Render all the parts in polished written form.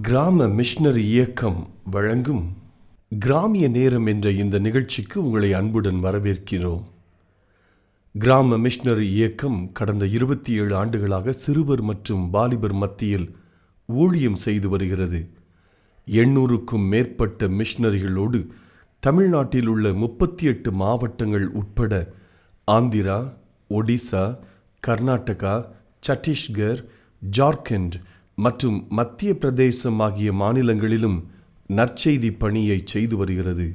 கிராம மிஷனரி இயக்கம் வழங்கும் கிராமிய நேரம் என்ற இந்த நிகழ்ச்சிக்கு உங்களை அன்புடன் வரவேற்கிறோம். கிராம மிஷனரி இயக்கம் கடந்த 27 ஆண்டுகளாக சிறுவர் மற்றும் வாலிபர் மத்தியில் ஊழியம் செய்து வருகிறது. 800க்கும் மேற்பட்ட மிஷனரிகளோடு தமிழ்நாட்டில் உள்ள 38 மாவட்டங்கள் உட்பட ஆந்திரா, ஒடிசா, கர்நாடகா, சத்தீஸ்கர், ஜார்க்கண்ட் மற்றும் மத்திய பிரதேசம் ஆகிய மாநிலங்களிலும் நற்செய்தி பணியை செய்து வருகிறது.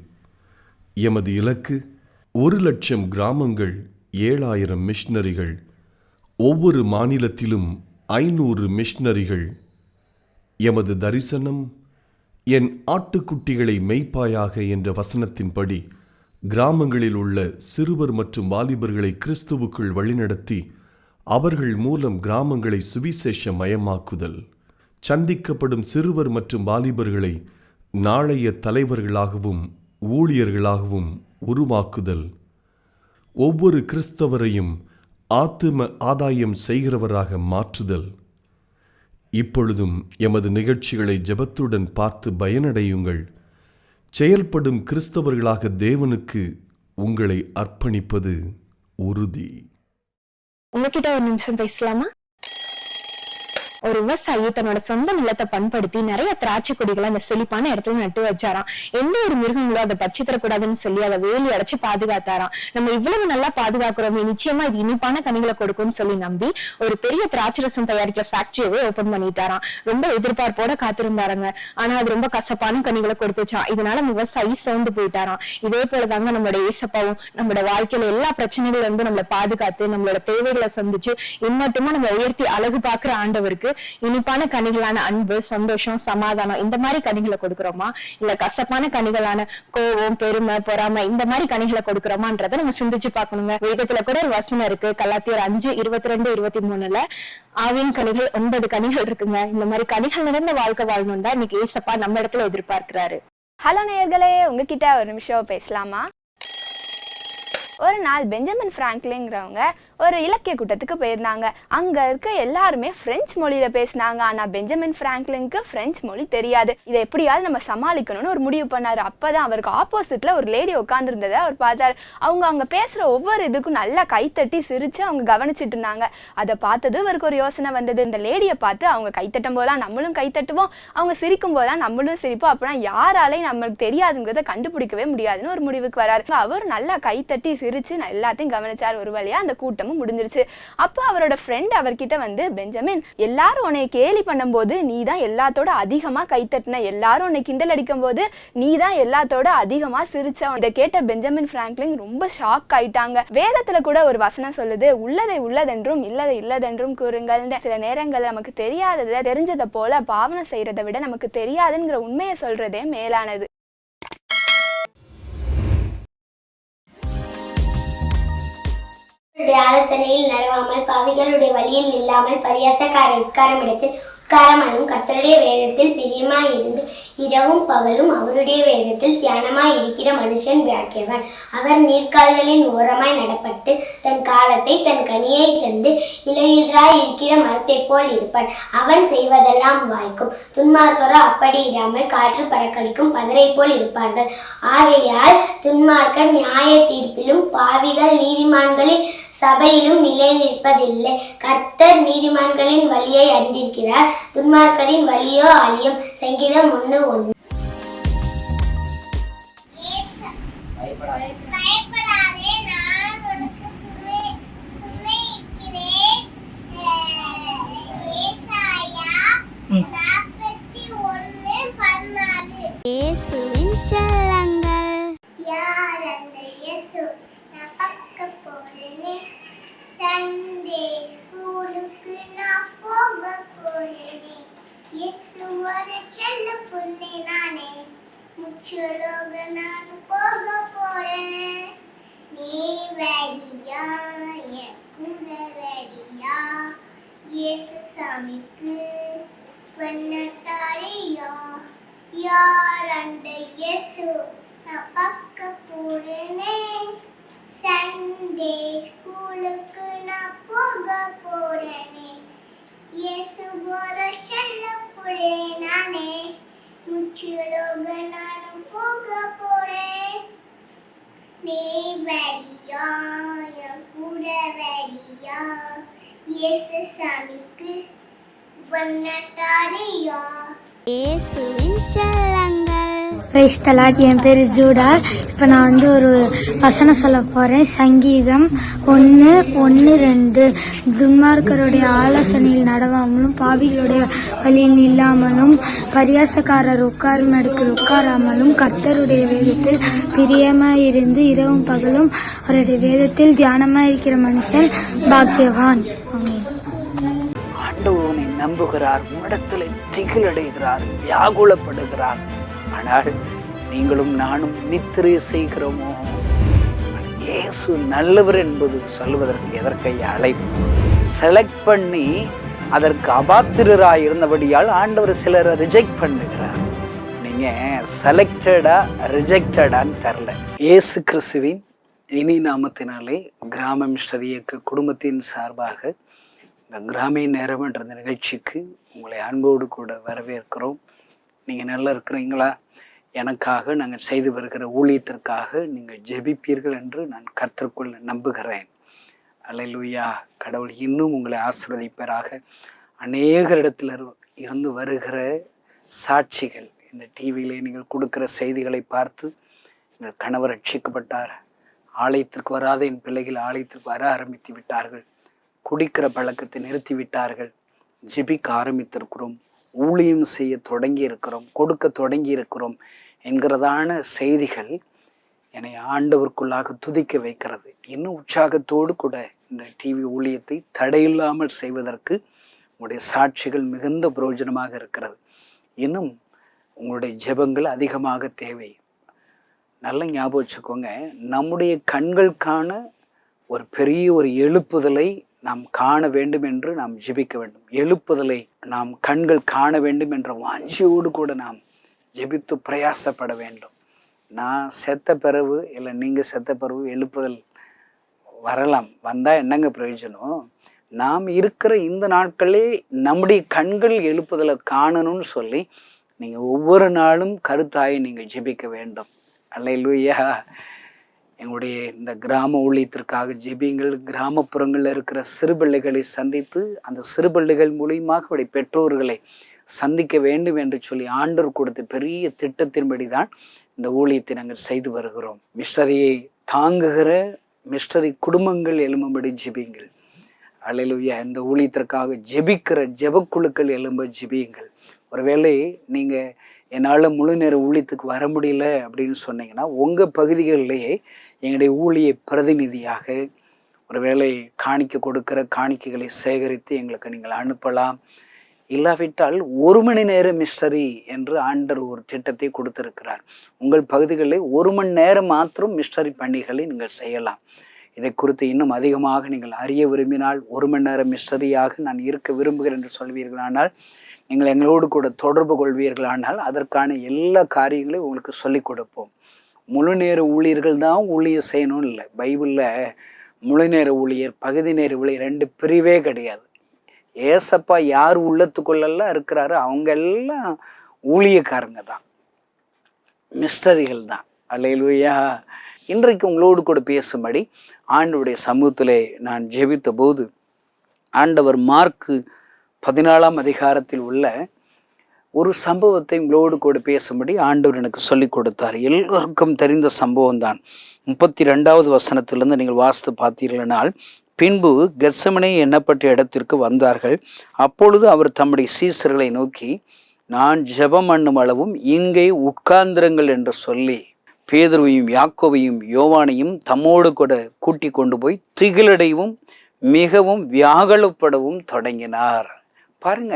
எமது இலக்கு 1,00,000 கிராமங்கள், 7,000 மிஷனரிகள், ஒவ்வொரு மாநிலத்திலும் 500 மிஷனரிகள். எமது தரிசனம் என் ஆட்டுக்குட்டிகளை மேய்ப்பாயாக என்ற வசனத்தின்படி கிராமங்களில் உள்ள சிறுவர் மற்றும் வாலிபர்களை கிறிஸ்துவுக்குள் வழிநடத்தி அவர்கள் மூலம் கிராமங்களை சுவிசேஷ மயமாக்குதல், சந்திக்கப்படும் சிறுவர் மற்றும் வாலிபர்களை நாளைய தலைவர்களாகவும் ஊழியர்களாகவும் உருவாக்குதல், ஒவ்வொரு கிறிஸ்தவரையும் ஆத்தும ஆதாயம் செய்கிறவராக மாற்றுதல். இப்பொழுதும் எமது நிகழ்ச்சிகளை ஜெபத்துடன் பார்த்து பயனடையுங்கள். செயல்படும் கிறிஸ்தவர்களாக தேவனுக்கு உங்களை அர்ப்பணிப்பது உறுதி. உங்ககிட்ட ஒரு நிமிஷம் பேசலாமா? ஒரு விவசாயி தன்னோட சொந்த நிலத்தை பண்படுத்தி நிறைய திராட்சை கொடிகளை அந்த செழிப்பான இடத்துல நட்டு வச்சாராம். எந்த ஒரு மிருகங்களும் அதை பச்சி தரக்கூடாதுன்னு சொல்லி அதை வேலி அடைச்சு பாதுகாத்தாராம். நம்ம இவ்வளவு நல்லா பாதுகாக்கிறோமே, நிச்சயமா இது இனிப்பான கனிகளை கொடுக்கும்னு சொல்லி நம்பி ஒரு பெரிய திராட்சை ரசம் தயாரிக்கிற ஃபேக்டரியவே ஓபன் பண்ணிட்டாராம். ரொம்ப எதிர்பார்ப்போட காத்திருந்தாருங்க. ஆனா அது ரொம்ப கசப்பான கனிகளை கொடுத்துச்சான். இதனால விவசாயி சோர்ந்து போயிட்டாராம். இதே போலதாங்க நம்மளோட ஏசப்பாவும் நம்மளோட வாழ்க்கையில எல்லா பிரச்சனைகள் இருந்து நம்மளை பாதுகாத்து நம்மளோட தேவைகளை சந்திச்சு இன்னட்டுமா நம்ம உயர்த்தி அழகு பாக்குற ஆண்டவருக்கு இனிப்பான கனிகளான அன்பு, சந்தோஷம், சமாதானம் இந்த மாதிரி கனிகளை கொடுக்கிறோமா, இல்ல கசப்பான கனிகளான கோபம், பெருமை, பொறாமை இந்த மாதிரி கனிகளை கொடுக்கிறோமான்றத நம்ம சிந்திச்சு பார்க்கணுங்க. வேதத்துல கூட ஒரு வசனம் இருக்கு, கலாத்தியர் 5:22-23 ஆவின் கனிகள் 9 கனிகள் இருக்குங்க. இந்த மாதிரி கனிகள் நிறைந்த வாழ்க்கை வாழணும் தான் இன்னைக்கு ஏசப்பா நம்ம இடத்துல எதிர்பார்க்கிறாரு. ஹலோ நேயர்களே, உங்ககிட்ட ஒரு நிமிஷம் பேசலாமா? ஒரு நாள் பெஞ்சமின் பிராங்க்லின்ங்கிறவங்க ஒரு இலக்கிய கூட்டத்துக்கு போயிருந்தாங்க. அங்க இருக்க எல்லாருமே பிரெஞ்சு மொழியில பேசினாங்க. ஆனா பெஞ்சமின் பிராங்க்லினுக்கு பிரெஞ்சு மொழி தெரியாது. இதை எப்படியாவது நம்ம சமாளிக்கணும்னு ஒரு முடிவு பண்ணாரு. அப்பதான் அவருக்கு ஆப்போசிட்ல ஒரு லேடி உட்கார்ந்து இருந்ததை அவர் பார்த்தாரு. அவங்க அங்க பேசுற ஒவ்வொரு இதுக்கும் நல்லா கைத்தட்டி சிரிச்சு அவங்க கவனிச்சுட்டு இருந்தாங்க. அதை பார்த்ததும் இவருக்கு ஒரு யோசனை வந்தது. இந்த லேடியை பார்த்து அவங்க கைத்தட்டும் போதெல்லாம் நம்மளும் கைத்தட்டுவோம், அவங்க சிரிக்கும் போதெல்லாம் நம்மளும் சிரிப்போம், அப்படின்னா யாராலையும் நம்மளுக்கு தெரியாதுங்கிறத கண்டுபிடிக்கவே முடியாதுன்னு ஒரு முடிவுக்கு வராரு. அவர் நல்லா கைத்தட்டி சிரிச்சு எல்லாத்தையும் கவனிச்சார். ஒரு வழியா அந்த கூட்டமும் முடிஞ்சிருச்சு. அப்ப அவரோட ஃப்ரெண்ட் அவர்கிட்ட வந்து, பெஞ்சமின், எல்லாரும் உன்னை கேலி பண்ணும் போது நீ தான் எல்லாத்தோட அதிகமா கைத்தட்டின, எல்லாரும் உன்னை கிண்டல் அடிக்கும் போது நீ தான் எல்லாத்தோட அதிகமா சிரிச்ச. இதை கேட்ட பெஞ்சமின் பிராங்க்லின் ரொம்ப ஷாக் ஆயிட்டாங்க. வேதத்துல கூட ஒரு வசனம் சொல்லுது, உள்ளதை உள்ளதென்றும் இல்லதை இல்லதென்றும் கூறுங்கள். சில நேரங்கள் நமக்கு தெரியாததை தெரிஞ்சதை போல பாவனை செய்யறதை விட நமக்கு தெரியாதுங்கிற உண்மையை சொல்றதே மேலானது. ஆலோசனையில் நடவாமல், பாவிகளுடைய வழியில் இல்லாமல், பரியாசக்காரர் உட்காரம் இடத்தில் உட்காரமனும், கர்த்தருடைய வேதத்தில் பிரியமாய் இருந்து இரவும் பகலும் அவருடைய வேதத்தில் தியானமாய் இருக்கிற மனுஷன் பாக்கியவான். அவர் நீர்க்கால்களின் ஓரமாய் நடப்பட்டு தன் காலத்தை தன் கனியை தந்து இலையுதிராய் இருக்கிற மரத்தை போல் இருப்பான். அவன் செய்வதெல்லாம் வாய்க்கும். துன்மார்க்கரோ அப்படி இராமல் காற்று பறக்களிக்கும் பதரை போல் இருப்பார்கள். ஆகையால் துன்மார்க்கர் நியாய தீர்ப்பிலும் பாவிகள் நீதிமான்களின் சபையிலும் நிலை நிற்பதில்லை. கர்த்தர் நீதிமான்களின் வழியை அறிந்திருக்கிறார், துன்மார்க்கரின் வழியோ அழியும். சங்கீதம் 1:1. சண்டே ஸ்கூலுக்கு நான் போக போறேனே, இயேசு வர செல்ல புள்ளே நானே, முச்சலோக நான் போக போறேன். நீ வரியா, என் கூட வரியா, இயேசு சாமிக்கு பண்ணட்டாரியா, யார் அந்த இயேசு நான் பார்க்க போறேனே. சண்டே ஸ்கூலுக்கு நான் போக போறேனே, இயேசு வர செல்ல புள்ளே நானே. வண்ணட்டாரியா இயேசுவின் செல்லங்கள். Praise the Lord. என் பேர் ஜூடா. இப்போ நான் ஒரு வசனம் சொல்ல போகிறேன். சங்கீதம் 1:1-2. துன்மார்க்கருடைய ஆலோசனையில் நடவாமலும் பாவிகளுடைய வழியில் நில்லாமலும் பரியாசக்காரர் உட்காரும் இடத்தில் உட்காராமலும் கர்த்தருடைய வேதத்தில் பிரியமாயிருந்து இரவும் பகலும் அவருடைய வேதத்தில் தியானமாயிருக்கிற மனுஷன் பாக்கியவான். ஆமென். ஆண்டவர் உன்னை நம்புகிறார், உன்னிடத்தில் திகிலடைகிறார், வியாகுலப்படுகிறார். ஆனால் நீங்களும் நானும் நித்திரை செய்கிறோமோ? இயேசு நல்லவர் என்பது சொல்வதற்கு எதற்கைய அழைப்பு? செலக்ட் பண்ணி அதற்கு அபாத்திரராய் இருந்தபடியால் ஆண்டவர் சிலரை ரிஜெக்ட் பண்ணுகிறார். நீங்க செலக்டடா ரிஜெக்டடான்னு தெரில. இயேசு கிறிஸ்துவின் இனி நாமத்தினாலே கிராம மிஷனரி இயக்க குடும்பத்தின் சார்பாக இந்த கிராமிய நேரம் என்ற நிகழ்ச்சிக்கு உங்களை அன்போடு கூட வரவேற்கிறோம். நீங்கள் நல்லா இருக்கிறீங்களா? எனக்காக நாங்கள் செய்து வருகிற ஊழியத்திற்காக நீங்கள் ஜெபிப்பீர்கள் என்று நான் கர்த்தருக்குள் நம்புகிறேன். அல்லேலூயா. கடவுள் இன்னும் உங்களை ஆசீர்வதிப்பராக. அநேகரிடத்தில் இருந்து வருகிற சாட்சிகள், இந்த டிவியிலே நீங்கள் கொடுக்குற செய்திகளை பார்த்து எங்கள் கணவர் ரட்சிக்கப்பட்டார், ஆலயத்திற்கு வராத என் பிள்ளைகள் ஆலயத்திற்கு வர ஆரம்பித்து விட்டார்கள், குடிக்கிற பழக்கத்தை நிறுத்தி விட்டார்கள், ஜெபிக்க ஆரம்பித்திருக்கிறோம், ஊழியம் செய்ய தொடங்கி இருக்கிறோம், கொடுக்க தொடங்கி இருக்கிறோம் என்கிறதான செய்திகள் என்னை ஆண்டவருக்குள்ளாக துதிக்க வைக்கிறது. இன்னும் உற்சாகத்தோடு கூட இந்த டிவி ஊழியத்தை தடையில்லாமல் செய்வதற்கு உங்களுடைய சாட்சிகள் மிகுந்த பிரயோஜனமாக இருக்கிறது. இன்னும் உங்களுடைய ஜெபங்கள் அதிகமாக தேவை. நல்ல ஞாபகம் வச்சுக்கோங்க, நம்முடைய கண்களுக்கான ஒரு பெரிய ஒரு எழுப்புதலை நாம் காண வேண்டும் என்று நாம் ஜெபிக்க வேண்டும். எழுப்புதலை நாம் கண்கள் காண வேண்டும் என்ற வாஞ்சியோடு கூட நாம் ஜெபித்து பிரயாசப்பட வேண்டும். நான் செத்த பிறகு இல்லை நீங்கள் செத்த பிறகு எழுப்புதல் வரலாம், வந்தால் என்னங்க பிரயோஜனம்? நாம் இருக்கிற இந்த நாட்களே நம்முடைய கண்கள் எழுப்புதலை காணணும்னு சொல்லி நீங்கள் ஒவ்வொரு நாளும் கருத்தாய் நீங்கள் ஜெபிக்க வேண்டும். அல்லேலூயா. எங்களுடைய இந்த கிராம ஊழியத்திற்காக ஜெபிங்கள். கிராமப்புறங்களில் இருக்கிற சிறுபிள்ளைகளை சந்தித்து அந்த சிறுபிள்ளைகள் மூலியமாக அவருடைய பெற்றோர்களை சந்திக்க வேண்டும் என்று சொல்லி ஆண்டவர் கொடுத்த பெரிய திட்டத்தின்படி தான் இந்த ஊழியத்தை நாங்கள் செய்து வருகிறோம். மிஷனரியை தாங்குகிற மிஷனரி குடும்பங்கள் எழும்பும்படி ஜெபிங்கள். அல்லேலூயா. இந்த ஊழியத்திற்காக ஜெபிக்கிற ஜெபக்குழுக்கள் எழும்ப ஜெபியுங்கள். ஒருவேளை நீங்கள் என்னால் முழு நேர ஊழியத்துக்கு வர முடியல அப்படின்னு சொன்னீங்கன்னா உங்கள் பகுதிகளிலேயே எங்களுடைய ஊழிய பிரதிநிதியாக ஒருவேளை காணிக்கை கொடுக்கிற காணிக்கைகளை சேகரித்து எங்களுக்கு நீங்கள் அனுப்பலாம். இல்லாவிட்டால் 1 மணி நேர மிஷனரி என்று ஆண்டவர் ஒரு திட்டத்தை கொடுத்திருக்கிறார். உங்கள் பகுதிகளில் 1 மணி நேரம் மாத்திரம் மிஷனரி பணிகளை நீங்கள் செய்யலாம். இதை குறித்து இன்னும் அதிகமாக நீங்கள் அறிய விரும்பினால் 1 மணி நேரம் மிஷனரியாக நான் இருக்க விரும்புகிறேன் என்று சொல்வீர்களானால், நீங்கள் எங்களோடு கூட தொடர்பு கொள்வீர்களானால் அதற்கான எல்லா காரியங்களையும் உங்களுக்கு சொல்லிக் கொடுப்போம். முழு நேர ஊழியர்கள் தான் ஊழியர் செய்யணும்னு இல்லை. பைபிளில் முழு நேர ஊழியர், பகுதி நேர ஊழியர் 2 பிரிவே கிடையாது. ஏசப்பா யார் உள்ளத்துக்குள்ளெல்லாம் இருக்கிறாரோ அவங்க எல்லாம் ஊழியக்காரங்க தான், மிஸ்டரிகள் தான். அல்லேலூயா. இன்றைக்கு உங்களோடு கூட பேசும்படி ஆண்டவருடைய சமூகத்திலே நான் ஜெபித்த போது ஆண்டவர் மார்க்கு 14ஆம் அதிகாரத்தில் உள்ள ஒரு சம்பவத்தை உங்களோடு கூட பேசும்படி ஆண்டவர் எனக்கு சொல்லிக் கொடுத்தார். எல்லோருக்கும் தெரிந்த சம்பவம் தான். 32வது வசனத்திலிருந்து நீங்கள் வாசித்து பார்த்தீர்களானால், பின்பு கெத்செமனே எண்ணப்பட்ட இடத்திற்கு வந்தார்கள். அப்பொழுது அவர் தம்முடைய சீசர்களை நோக்கி, நான் ஜெபம் பண்ணும் அளவும் இங்கே உட்கார்ந்திருங்கள் என்று சொல்லி பேதுருவையும் யாக்கோவையும் யோவானையும் தம்மோடு கூட கூட்டி கொண்டு போய் திகிலடையவும் மிகவும் வியாகுலப்படவும் தொடங்கினார். பாருங்க,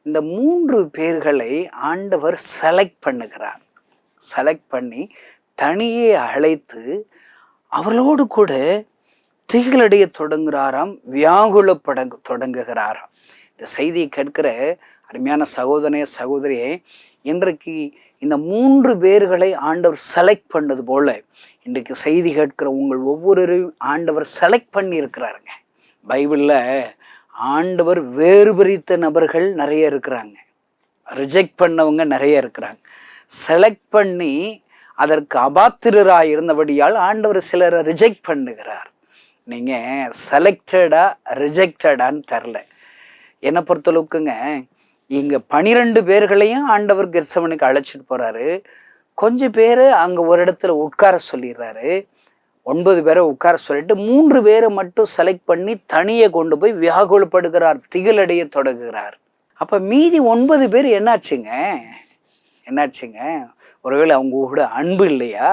இந்த 3 பேர்களை ஆண்டவர் செலக்ட் பண்ணுகிறார். செலக்ட் பண்ணி தனியே அழைத்து அவர்களோடு கூட திகிலடைய தொடங்குகிறாராம், வியாகுலப்பட தொடங்குகிறாராம். இந்த செய்தியை கேட்கிற அருமையான சகோதரனே சகோதரியே, இன்றைக்கு இந்த 3 பேர்களை ஆண்டவர் செலக்ட் பண்ணது போல இன்றைக்கு செய்தி கேட்கிற உங்கள் ஒவ்வொருவரையும் ஆண்டவர் செலக்ட் பண்ணி இருக்கிறாருங்க. பைபிளில் ஆண்டவர் வேறு பிரித்த நபர்கள் நிறைய இருக்கிறாங்க, ரிஜெக்ட் பண்ணவங்க நிறைய இருக்கிறாங்க. செலக்ட் பண்ணி அதற்கு அபாத்திரராக இருந்தபடியால் ஆண்டவர் சிலரை ரிஜெக்ட் பண்ணுகிறார். நீங்கள் செலக்டடா ரிஜெக்டடான்னு தெரில. என்னை பொறுத்தளவுக்குங்க, இங்க 12 பேர்களையும் ஆண்டவர் கெத்செமனுக்கு அழைச்சிட்டு போறாரு. கொஞ்சம் பேரை அங்க ஒரு இடத்துல உட்கார சொல்லிடுறாரு. 9 பேரை உட்கார சொல்லிட்டு 3 பேரை மட்டும் செலக்ட் பண்ணி தனியே கொண்டு போய் வியாகுலப்படுகிறார், திகிலடைய தொடங்குகிறார். அப்ப மீதி 9 பேர் என்னாச்சுங்க? ஒருவேளை அவங்க கூட அன்பு இல்லையா?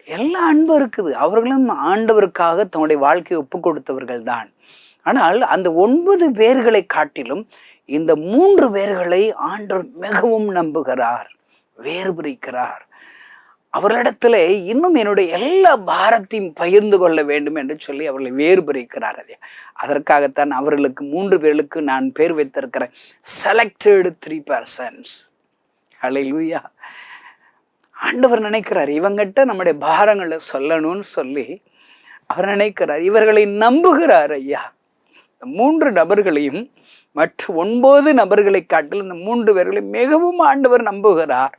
எல்லா அன்பு இருக்குது. அவர்களும் ஆண்டவருக்காக தன்னுடைய வாழ்க்கையை ஒப்பு கொடுத்தவர்கள் தான். ஆனால் அந்த 9 பேர்களை காட்டிலும் இந்த 3 பேர்களை ஆண்டவர் மிகவும் நம்புகிறார், வேறுபிரிக்கிறார். அவரிடத்துல இன்னும் என்னுடைய எல்லா பாரத்தையும் பகிர்ந்து கொள்ள வேண்டும் என்று சொல்லி அவர்களை வேறுபிரிக்கிறார். அதற்காகத்தான் அவர்களுக்கு 3 பேர்களுக்கு நான் பேர் வைத்திருக்கிறேன், செலக்டட் 3 persons. ஹல்லேலூயா. ஆண்டவர் நினைக்கிறார் இவங்கிட்ட நம்முடைய பாரங்களை சொல்லணும்னு சொல்லி அவர் நினைக்கிறார். இவர்களை நம்புகிறார். ஐயா, 3 நபர்களையும் மற்ற 9 நபர்களை காட்டில் இந்த 3 பேர்களை மிகவும் ஆண்டவர் நம்புகிறார்.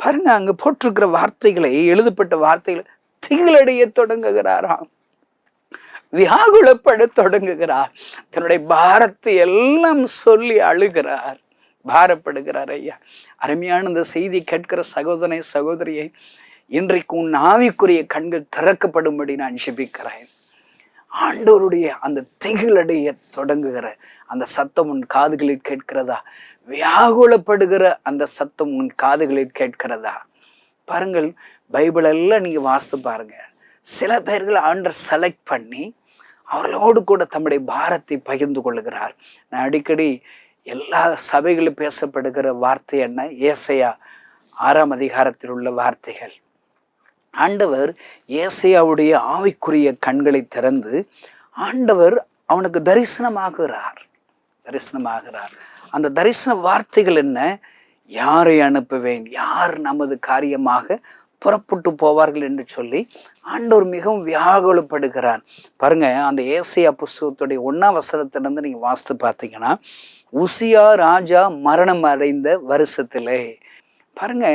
பாருங்க, அங்க போட்டிருக்கிற வார்த்தைகளை, எழுதப்பட்ட வார்த்தைகளை, திகிலடைய தொடங்குகிறாராம், வியாகுலப்பட தொடங்குகிறார், தன்னுடைய பாரத்தை எல்லாம் சொல்லி அழுகிறார், பாரப்படுகிறார். ஐயா, அருமையான இந்த செய்தி கேட்கிற சகோதரனை சகோதரியை, இன்றைக்கு உன் ஆவிக்குரிய கண்கள் திறக்கப்படும்படி நான் ஜெபிக்கிறேன். ஆண்டவருடைய அந்த திகிலடைய தொடங்குகிற அந்த சத்தம் உன் காதுகளில் கேட்கிறதா? வியாகுலப்படுகிற அந்த சத்தம் உன் காதுகளில் கேட்கிறதா? பாருங்கள், பைபிள் எல்லாம் நீங்க வாசித்து பாருங்க. சில பேர்கள் ஆண்டவர் செலக்ட் பண்ணி அவர்களோடு கூட தம்முடைய பாரத்தை பகிர்ந்து கொள்ளுகிறார். நான் அடிக்கடி எல்லா சபைகளும் பேசப்படுகிற வார்த்தை என்ன? ஏசாயா 6ஆம் அதிகாரத்தில் உள்ள வார்த்தைகள். ஆண்டவர் ஏசாயாவுடைய ஆவிக்குரிய கண்களை திறந்து ஆண்டவர் அவனுக்கு தரிசனமாகிறார். அந்த தரிசன வார்த்தைகள் என்ன? யாரை அனுப்புவேன், யார் நமது காரியமாக புறப்பட்டு போவார்கள் என்று சொல்லி ஆண்டவர் மிகவும் வியாகுலப்படுகிறார். பாருங்க, அந்த ஏசாயா புஸ்தகத்துடைய 1ஆம் வசனத்திலிருந்து நீங்க வாசித்து பார்த்தீங்கன்னா, உசியா ராஜா மரணம் அடைந்த வருஷத்திலே, பாருங்க,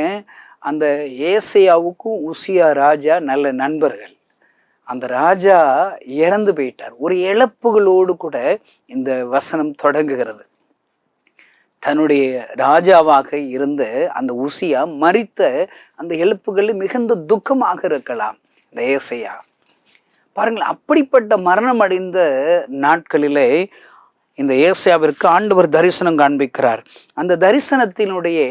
அந்த ஏசாயாவுக்கும் உசியா ராஜா நல்ல நண்பர்கள். அந்த ராஜா இறந்து போயிட்டார். ஒரு இழப்புகளோடு கூட இந்த வசனம் தொடங்குகிறது. தன்னுடைய ராஜாவாக இருந்த அந்த உசியா மரித்த அந்த இழப்புகள் மிகுந்த துக்கமாக இருக்கலாம் இந்த ஏசாயா. பாருங்கள், அப்படிப்பட்ட மரணம் அடைந்த நாட்களிலே இந்த ஏசாயாவிற்கு ஆண்டவர் தரிசனம் காண்பிக்கிறார். அந்த தரிசனத்தினுடைய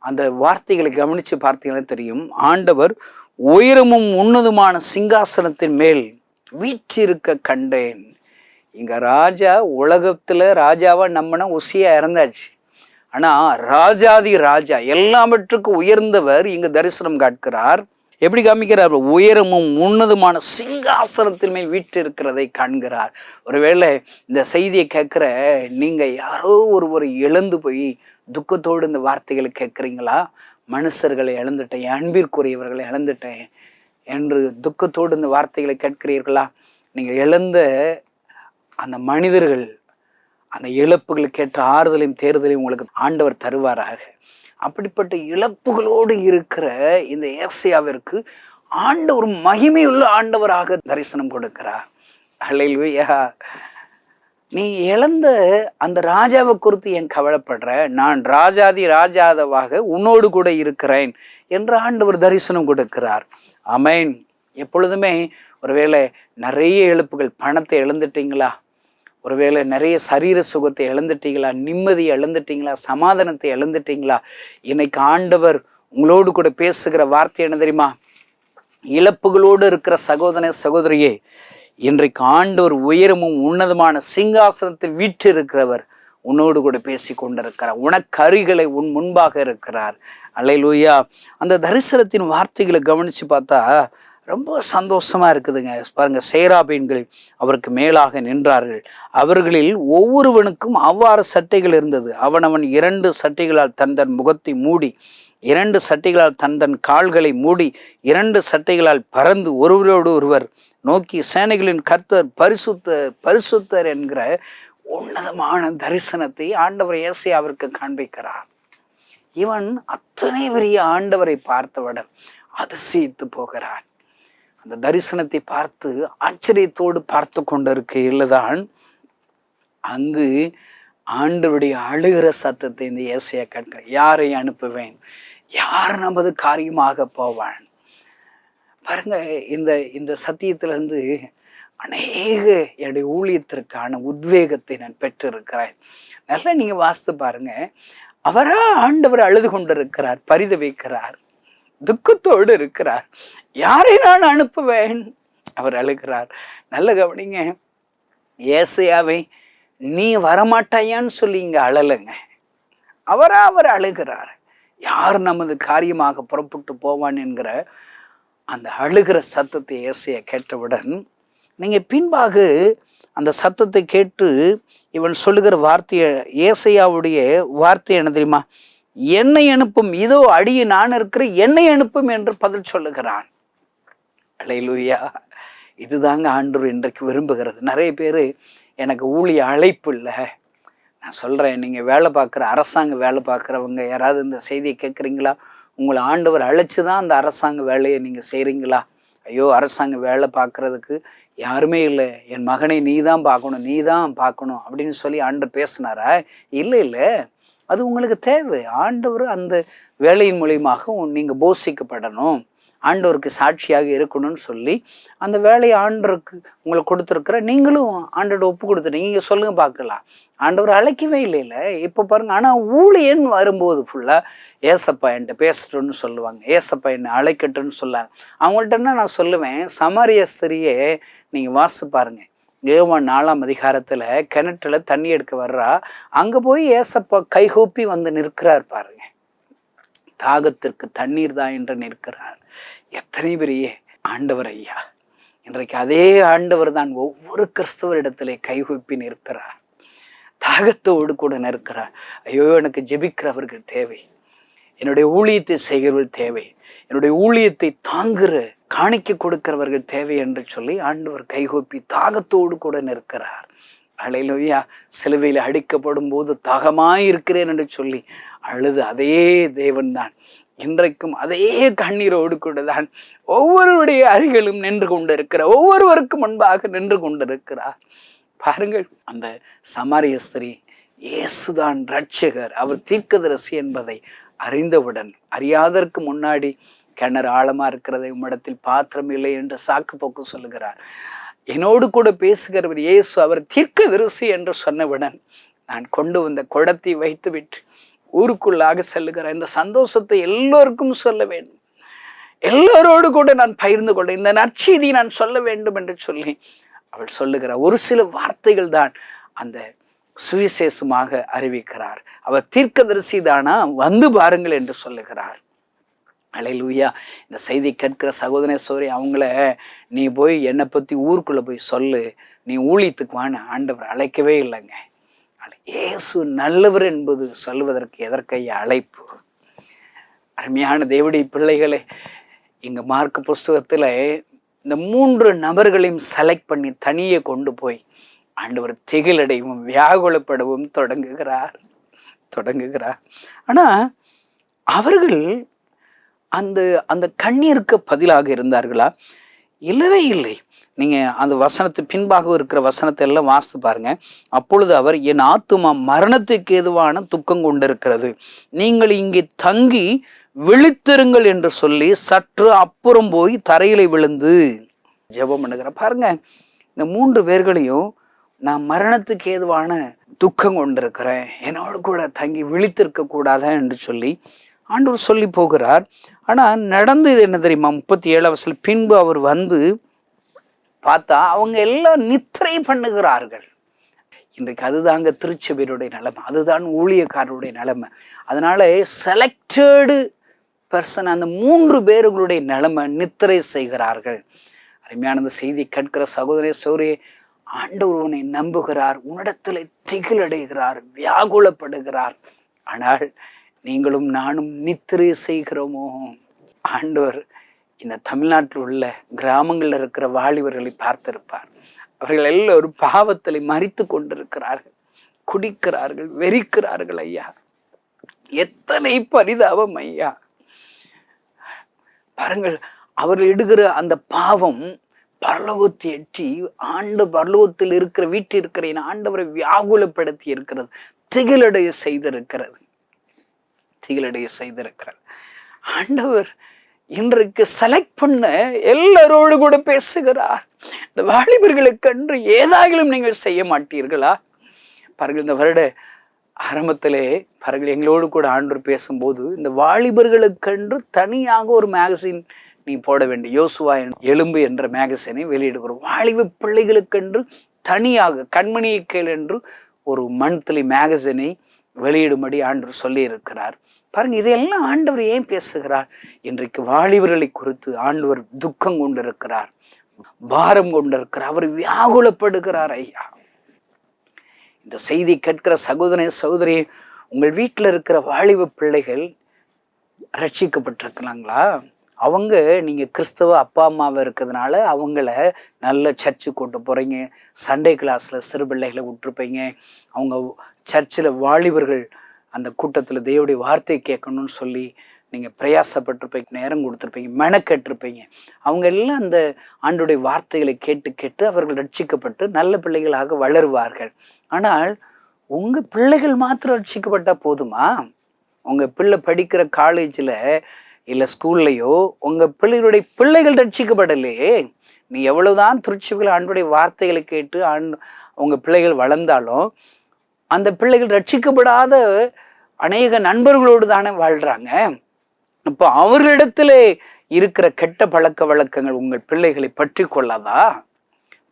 அந்த வார்த்தைகளை கவனித்து பார்த்தீங்கன்னா தெரியும், ஆண்டவர் உயரமும் உன்னதமான சிங்காசனத்தின் மேல் வீற்றிருக்க கண்டேன். இங்க ராஜா, உலகத்துல ராஜாவா நம்பின உசியா இறந்தாச்சு. ஆனா ராஜாதி ராஜா, எல்லாவற்றுக்கும் உயர்ந்தவர் இங்க தரிசனம் காட்டுகிறார். எப்படி காமிக்கிறார்? உயரமும் உன்னதமான சிங்காசனத்தின் மேல் வீற்றிருக்கிறதை காண்கிறார். ஒருவேளை இந்த செய்தியை கேட்கிற நீங்க யாரோ ஒருவரை இழந்து போய் துக்கத்தோடு இந்த வார்த்தைகளை கேட்குறீங்களா? மனுஷர்களை இழந்துட்டேன், அன்பிற்குரியவர்களை இழந்துட்டேன் என்று துக்கத்தோடு இந்த வார்த்தைகளை கேட்கிறீர்களா? நீங்கள் இழந்த அந்த மனிதர்கள் அந்த இழப்புகளுக்கு ஏற்ற ஆறுதலையும் தேறுதலையும் உங்களுக்கு ஆண்டவர் தருவாராக. அப்படிப்பட்ட இழப்புகளோடு இருக்கிற இந்த ஏசாயாவிற்கு ஆண்டவர் மகிமையுள்ள ஆண்டவராக தரிசனம் கொடுக்கிறார். அல்லேலூயா. நீ இழந்த அந்த ராஜாவை குறித்து ஏன் கவலைப்படுற? நான் ராஜாதி ராஜாதவாக உன்னோடு கூட இருக்கிறேன் என்று ஆண்டவர் தரிசனம் கொடுக்கிறார். ஆமென். எப்பொழுதுமே ஒருவேளை நிறைய இழப்புகள், பணத்தை இழந்துட்டீங்களா? ஒருவேளை நிறைய சரீர சுகத்தை இழந்துட்டீங்களா? நிம்மதியை இழந்துட்டீங்களா? சமாதானத்தை இழந்துட்டீங்களா? இன்னைக்கு ஆண்டவர் உங்களோடு கூட பேசுகிற வார்த்தை என்ன தெரியுமா? இழப்புகளோடு இருக்கிற சகோதர சகோதரியே, இன்றைக்கு ஆண்டவர் உயரமும் உன்னதமான சிங்காசனத்தில் வீற்றிருக்கிறவர் உன்னோடு கூட பேசி கொண்டிருக்கிறார். உனக்கு அருகிலே உன் முன்பாக இருக்கிறார். அல்லேலூயா. அந்த தரிசனத்தின் வார்த்தைகளை கவனிச்சு பார்த்தா ரொம்ப சந்தோஷமா இருக்குதுங்க. பாருங்க, சேராபீன்கள் அவருக்கு மேலாக நின்றார்கள். அவர்களில் ஒவ்வொருவனுக்கும் அவ்வாறு சட்டைகள் இருந்தது. அவனவன் 2 சட்டைகளால் தன் முகத்தை மூடி, 2 சட்டைகளால் தன் கால்களை மூடி, 2 சட்டைகளால் பறந்து ஒருவரோடு ஒருவர் நோக்கி, சேனைகளின் கர்த்தர் பரிசுத்தர் பரிசுத்தர் என்கிற உன்னதமான தரிசனத்தை ஆண்டவர் ஏசாயாவிற்கு காண்பிக்கிறார். இவன் அத்தனை பெரிய ஆண்டவரை பார்த்தவுடன் அதிசயித்து போகிறான். அந்த தரிசனத்தை பார்த்து ஆச்சரியத்தோடு பார்த்து கொண்டிருக்கையில்தான் அங்கு ஆண்டவருடைய அழுகிற சத்தத்தை இந்த ஏசையா கேட்கிறேன். யாரை அனுப்புவேன்? யார் நமது காரியமாக போவான்? பாருங்க, இந்த சத்தியத்திலிருந்து அநேக என்னுடைய ஊழியத்திற்கான உத்வேகத்தை நான் பெற்றிருக்கிறேன். நல்லா நீங்க வாசித்து பாருங்க. ஆண்டவர் அழுது கொண்டிருக்கிறார், பரிதவிக்கிறார், துக்கத்தோடு இருக்கிறார். யாரை நான் அனுப்புவேன்? அவர் அழுகிறார். நல்ல கவனிங்க, ஏசையாவை நீ வரமாட்டாயான்னு சொல்லி இங்க அழலைங்க. அவர் அழுகிறார். யார் நமது காரியமாக புறப்பட்டு போவான் என்கிற அந்த அழுகிற சத்தத்தை ஏசையா கேட்டவுடன், நீங்க பின்பாக அந்த சத்தத்தை கேட்டு இவன் சொல்லுகிற வார்த்தையை, ஏசையாவுடைய வார்த்தை என்ன தெரியுமா? என்னை அனுப்பும், இதோ அடியே நான் இருக்கிற, என்னை அனுப்பும் என்று பதில் சொல்லுகிறான். அல்லேலூயா. இதுதாங்க ஆண்டவர் இன்றைக்கு விரும்புகிறது. நிறைய பேர் எனக்கு ஊழிய அழைப்பு இல்லை. நான் சொல்கிறேன், நீங்கள் வேலை பார்க்குற அரசாங்க வேலை பார்க்குறவங்க யாராவது இந்த செய்தியை கேட்குறீங்களா? உங்களை ஆண்டவர் அழைச்சி தான் அந்த அரசாங்க வேலையை நீங்கள் செய்கிறீங்களா? ஐயோ, அரசாங்க வேலை பார்க்குறதுக்கு யாருமே இல்லை, என் மகனை நீ தான் பார்க்கணும் அப்படின்னு சொல்லி ஆண்டவர் பேசினாரா? இல்லை, அது உங்களுக்கு தேவை. ஆண்டவர் அந்த வேலையின் மூலியமாக நீங்கள் போஷிக்கப்படணும், ஆண்டவருக்கு சாட்சியாக இருக்கணும்னு சொல்லி அந்த வேலையை ஆண்டவருக்கு உங்களை கொடுத்துருக்குற, நீங்களும் ஆண்டோட ஒப்பு கொடுத்துட்டீங்க. நீங்கள் சொல்லுங்க பார்க்கலாம். ஆண்டவர் அழைக்கவே இல்லை. இப்போ பாருங்க, ஆனால் ஊழியன் வரும்போது ஃபுல்லாக ஏசப்பா என்கிட்ட பேசட்டுன்னு சொல்லுவாங்க, ஏசப்பா என்னை அழைக்கட்டுன்னு சொல்லாங்க. அவங்கள்ட்டன்னா நான் சொல்லுவேன், சமாரிய ஸ்திரியே நீங்கள் வாசித்து பாருங்க, யோவான் 4ஆம் அதிகாரத்தில் கிணற்றுல தண்ணி எடுக்க வர்றா. அங்கே போய் ஏசப்பா கைகூப்பி வந்து நிற்கிறார் பாருங்க. தாகத்திற்கு தண்ணீர் தான் என்று நிற்கிறார். எத்தனை பெரிய ஆண்டவர் ஐயா! இன்றைக்கு அதே ஆண்டவர் தான் ஒவ்வொரு கிறிஸ்தவரிடத்திலே கைகூப்பி நிற்கிறார், தாகத்தோடு கூட நிற்கிறார். ஐயோ, எனக்கு ஜெபிக்கிறவர்கள் தேவை, என்னுடைய ஊழியத்தை செய்கிறவர்கள் தேவை, என்னுடைய ஊழியத்தை தாங்குற காணிக்க கொடுக்கிறவர்கள் தேவை என்று சொல்லி ஆண்டவர் கைகூப்பி தாகத்தோடு கூட நிற்கிறார். அல்லேலூயா. சிலுவையில் அடிக்கப்படும் போது தாகமாயிருக்கிறேன் என்று சொல்லி அழுது அதே தேவன் தான் இன்றைக்கும் அதே கண்ணீரோடு கூட தான் ஒவ்வொருவருடைய அருகிலும் நின்று கொண்டிருக்கிறார், ஒவ்வொருவருக்கும் முன்பாக நின்று கொண்டிருக்கிறார். பாருங்கள், அந்த சமாரிய ஸ்திரீ இயேசுதான் ரட்சகர், அவர் தீர்க்கதரிசி என்பதை அறிந்தவுடன், அறியாதற்கு முன்னாடி கிணறு ஆழமா இருக்கிறதை உம்மிடத்தில் பாத்திரம் இல்லை என்று சாக்கு போக்கு சொல்லுகிறார். என்னோடு கூட பேசுகிறவர் இயேசு, அவர் தீர்க்கதரிசி என்று சொன்னவுடன் நான் கொண்டு வந்த குடத்தை வைத்து விட்டு ஊருக்குள்ளாக செல்லுகிற இந்த சந்தோஷத்தை எல்லோருக்கும் சொல்ல வேண்டும், எல்லோரோடு கூட நான் பகிர்ந்து கொள்ள, இந்த நற்செய்தியை நான் சொல்ல வேண்டும் என்று சொல்லி அவள் சொல்லுகிற ஒரு சில வார்த்தைகள் தான் அந்த சுவிசேஷமாக அறிவிக்கிறார். அவர் தீர்க்கதரிசி தானா, வந்து பாருங்கள் என்று சொல்லுகிறார். அல்லேலூயா. இந்த செய்தி கேட்கிற சகோதரனே சோரி, அவங்கள நீ போய் என்னை பற்றி ஊருக்குள்ளே போய் சொல்லு, நீ ஊழியத்துக்கு வான்னு ஆண்டவர் அழைக்கவே இல்லைங்க. இயேசு நல்லவர் என்பது சொல்வதற்கு எதற்கைய அழைப்பு? அருமையான தேவனுடைய பிள்ளைகளே, இங்கே மார்க் புஸ்தகத்தில் இந்த 3 நபர்களையும் செலக்ட் பண்ணி தனியே கொண்டு போய் ஆண்டவர் திகிலடையவும் வியாகுலப்படவும் தொடங்குகிறார். ஆனால் அவர்கள் அந்த கண்ணீருக்கு பதிலாக இருந்தார்களா? இல்லவே இல்லை. நீங்கள் அந்த வசனத்து பின்பாக இருக்கிற வசனத்தை எல்லாம் வாசித்து பாருங்க. அப்பொழுது அவர், என் ஆத்துமா மரணத்துக்கு ஏதுவான துக்கம் கொண்டிருக்கிறது, நீங்கள் இங்கே தங்கி விழித்திருங்கள் என்று சொல்லி சற்று அப்புறம் போய் தரையில விழுந்து ஜெபம் பண்ணுகிற. பாருங்க, இந்த 3 பேர்களையும் நான் மரணத்துக்கு ஏதுவான துக்கம் கொண்டிருக்கிறேன், என்னோடு கூட தங்கி விழித்திருக்க கூடாதா என்று சொல்லி ஆண்டவர் சொல்லி போகிறார். ஆனால் நடந்தது என்ன தெரியுமா? 37 வசனம் பின்பு அவர் வந்து பார்த்தா அவங்க எல்லாம் நித்திரை பண்ணுகிறார்கள். இன்றைக்கு அதுதாங்க திருச்சபையுடைய நிலைமை, அதுதான் ஊழியக்காரருடைய நிலைமை. அதனால செலக்டடு பர்சன், அந்த 3 பேர்களுடைய நிலைமை நித்திரை செய்கிறார்கள். அருமையான செய்தி கேட்கிற சகோதரே சௌரே, ஆண்டவர் உன்னை நம்புகிறார், உன்னிடத்தில் திகிலடைகிறார், வியாகுலப்படுகிறார். ஆனால் நீங்களும் நானும் நித்திரை செய்கிறோமோ? ஆண்டவர் இந்த தமிழ்நாட்டில் உள்ள கிராமங்களில் இருக்கிற வாலிபர்களை பார்த்திருப்பார். அவர்கள் எல்லோரும் பாவத்தில் மரித்து கொண்டிருக்கிறார்கள், குடிக்கிறார்கள், வெறிக்கிறார்கள். ஐயா, எத்தனை பரிதாபம் ஐயா! பாருங்கள், அவர்கள் இடுகிற அந்த பாவம் பரலோகத்தை எட்டி பரலோகத்தில் இருக்கிற வீட்டில் இருக்கிற ஆண்டவரை வியாகுலப்படுத்தி இருக்கிறது, திகிலடைய செய்திருக்கிறது. திகிலடைய செய்திருக்கிறது. ஆண்டவர் இன்றைக்கு செலக்ட் பண்ண எல்லாரோடு கூட பேசுகிறார். இந்த வாலிபர்களுக்கென்று ஏதாகிலும் நீங்கள் செய்ய மாட்டீர்களா? பாருங்கள், இந்த வருட ஆரம்பத்திலே பாருங்கள், எங்களோடு கூட ஆண்டவர் பேசும்போது இந்த வாலிபர்களுக்கென்று தனியாக ஒரு மேகசின் நீ போட வேண்டிய யோசுவா எலும்பு என்ற மேகசினை வெளியிடுகிறோம். வாலிப பிள்ளைகளுக்கென்று தனியாக கண்மணியை கேள் என்று ஒரு மந்த்லி மேகசினை வெளியிடும்படி ஆண்டவர் சொல்லி இருக்கிறார். பாருங்க, இதையெல்லாம் ஆண்டவர் ஏன் பேசுகிறார்? இன்றைக்கு வாலிபர்களை குறித்து ஆண்டவர் துக்கம் கொண்டிருக்கிறார், பாரம் கொண்டிருக்கிறார், அவர் வியாகுலப்படுகிறார். ஐயா, இந்த செய்தி கேட்கிற சகோதர சகோதரி, உங்கள் வீட்டில் இருக்கிற வாலிப பிள்ளைகள் ரட்சிக்கப்பட்டிருக்கிறாங்களா? அவங்க நீங்கள் கிறிஸ்தவ அப்பா அம்மாவை இருக்கிறதுனால அவங்கள நல்ல சர்ச்சு கூட்டு போகிறீங்க, சண்டே கிளாஸில் சிறு பிள்ளைகளை விட்டுருப்பீங்க, அவங்க சர்ச்சில் வாலிபர்கள் அந்த கூட்டத்தில் தேவனுடைய வார்த்தை கேட்கணும்னு சொல்லி நீங்கள் பிரயாசப்பட்டிருப்பீங்க, நேரம் கொடுத்துருப்பீங்க, மெனக்கெட்டிருப்பீங்க. அவங்க எல்லாம் அந்த ஆண்டுடைய வார்த்தைகளை கேட்டு கேட்டு அவர்கள் ரட்சிக்கப்பட்டு நல்ல பிள்ளைகளாக வளருவார்கள். ஆனால் உங்கள் பிள்ளைகள் மாத்திரம் ரட்சிக்கப்பட்டால் போதுமா? உங்கள் பிள்ளை படிக்கிற காலேஜில் இல்லை ஸ்கூல்லையோ உங்கள் பிள்ளைகளுடைய பிள்ளைகள் ரட்சிக்கப்படலையே. நீ எவ்வளவுதான் திருச்சிகள் ஆண்டுடைய வார்த்தைகளை கேட்டு உங்கள் பிள்ளைகள் வளர்ந்தாலும் அந்த பிள்ளைகள் ரட்சிக்கப்படாத அநேக நண்பர்களோடு தானே வாழ்கிறாங்க. இப்போ அவர்களிடத்துல இருக்கிற கெட்ட பழக்க வழக்கங்கள் உங்கள் பிள்ளைகளை பற்றி கொள்ளாதா?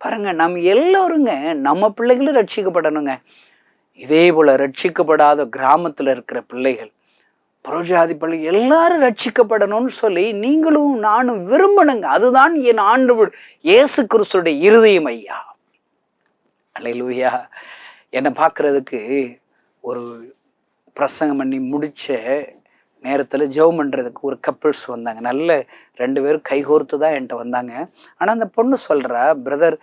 பாருங்க, நம்ம எல்லோருங்க நம்ம பிள்ளைகளும் ரட்சிக்கப்படணுங்க. இதே போல ரட்சிக்கப்படாத கிராமத்தில் இருக்கிற பிள்ளைகள், புறஜாதி பள்ளி எல்லாரும் ரட்சிக்கப்படணும்னு சொல்லி நீங்களும் நானும் விரும்பணுங்க. அதுதான் என் ஆண்டவர் இயேசு கிறிஸ்துடைய இருதயம். ஐயா, அல்லேலூயா. என்னை பார்க்குறதுக்கு ஒரு பிரசங்கம் பண்ணி முடித்த நேரத்தில் ஜெபம் பண்ணுறதுக்கு ஒரு கப்பிள்ஸ் வந்தாங்க. நல்ல 2 பேரும் கைகோர்த்து தான் என்கிட்ட வந்தாங்க. ஆனால் அந்த பொண்ணு சொல்கிறா, பிரதர்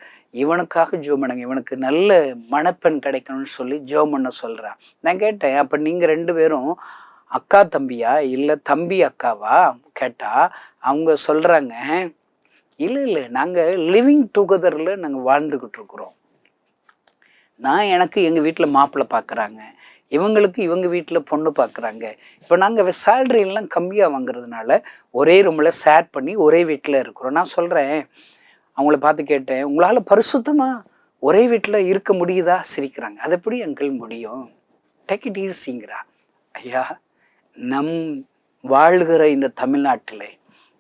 இவனுக்காக ஜெபம் பண்ணுங்க, இவனுக்கு நல்ல மணப்பெண் கிடைக்கணும்னு சொல்லி ஜெபம் பண்ண சொல்கிறா. நான் கேட்டேன், அப்போ நீங்கள் 2 பேரும் அக்கா தம்பியா இல்லை தம்பி அக்காவா கேட்டால் அவங்க சொல்கிறாங்க, இல்லை நாங்கள் லிவிங் டுகெதரில் நாங்கள் வாழ்ந்துக்கிட்டு இருக்கிறோம். எனக்கு எங்கள் வீட்டில் மாப்பிள்ளை பார்க்குறாங்க, இவங்களுக்கு இவங்க வீட்டில் பொண்ணு பார்க்குறாங்க. இப்போ நாங்கள் சேலரி எல்லாம் கம்மியாக வாங்குறதுனால ஒரே ரூமில் ஷேர் பண்ணி ஒரே வீட்டில் இருக்கிறோம். நான் சொல்கிறேன், அவங்கள பார்த்து கேட்டேன், உங்களால் பரிசுத்தமாக ஒரே வீட்டில் இருக்க முடியுதா? சிரிக்கிறாங்க. அது எப்படி அங்கிள் முடியும்? டேக் இட் ஈஸிங்கிறா. ஐயா, நம் வாழ்கிற இந்த தமிழ்நாட்டில்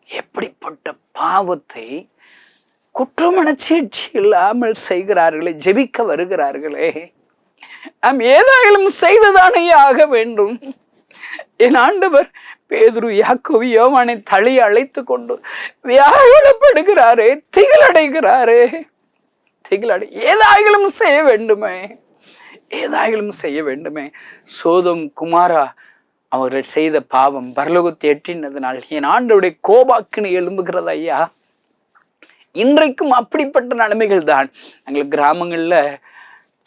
எப்படிப்பட்ட பாவத்தை குற்றமனச்சி இல்லாமல் செய்கிறார்களே, ஜெபிக்க வருகிறார்களே. நாம் ஏதாயிலும் செய்ததானே ஆக வேண்டும். என் ஆண்டவர் பேதுரு யாக்கோபு யோவானை தழையை அழைத்து கொண்டு வியாகுலப்படுகிறாரே, திகிலடைகிறாரே. ஏதாயிலும் செய்ய வேண்டுமே, ஏதாயிலும் செய்ய வேண்டுமே. சோதோம் குமாரா அவர்கள் செய்த பாவம் பரலோகத்தை எட்டினதுனால் என் ஆண்டவருடைய கோபாக்கினு எழும்புகிறது. ஐயா, இன்றைக்கும் அப்படிப்பட்ட நிலைமைகள் தான். எங்கள் கிராமங்களில்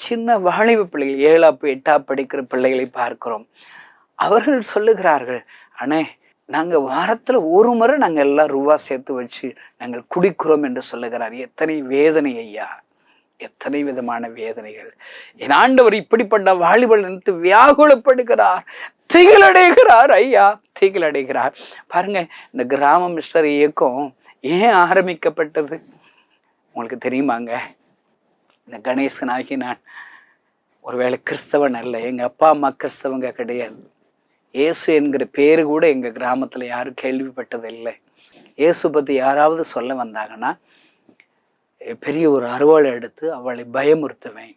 சின்ன வாலிப பிள்ளைகள் 7ஆம் 8ஆம் படிக்கிற பிள்ளைகளை பார்க்கிறோம். அவர்கள் சொல்லுகிறார்கள், அண்ணே நாங்கள் வாரத்தில் ஒரு முறை நாங்கள் எல்லாம் ரூபா சேர்த்து வச்சு நாங்கள் குடிக்கிறோம் என்று சொல்லுகிறார். எத்தனை வேதனை ஐயா, எத்தனை விதமான வேதனைகள். என் ஆண்டவர் இப்படிப்பட்ட வாலிபர்கள் நினைத்து வியாகுலப்படுகிறார், திகிலடைகிறார். ஐயா, திகிலடைகிறார். பாருங்க, இந்த கிராம மிஸ்டர் இயக்கம் ஏன் ஆரம்பிக்கப்பட்டது உங்களுக்கு தெரியுமாங்க? இந்த கணேசன் ஆகி நான் ஒருவேளை கிறிஸ்தவன் அல்ல, எங்கள் அப்பா அம்மா கிறிஸ்தவங்க கிடையாது. இயேசு என்கிற பேரு கூட எங்கள் கிராமத்தில் யாரும் கேள்விப்பட்டதில்லை. இயேசு பற்றி யாராவது சொல்ல வந்தாங்கன்னா பெரிய ஒரு அருவாளை எடுத்து அவளை பயமுறுத்துவேன்,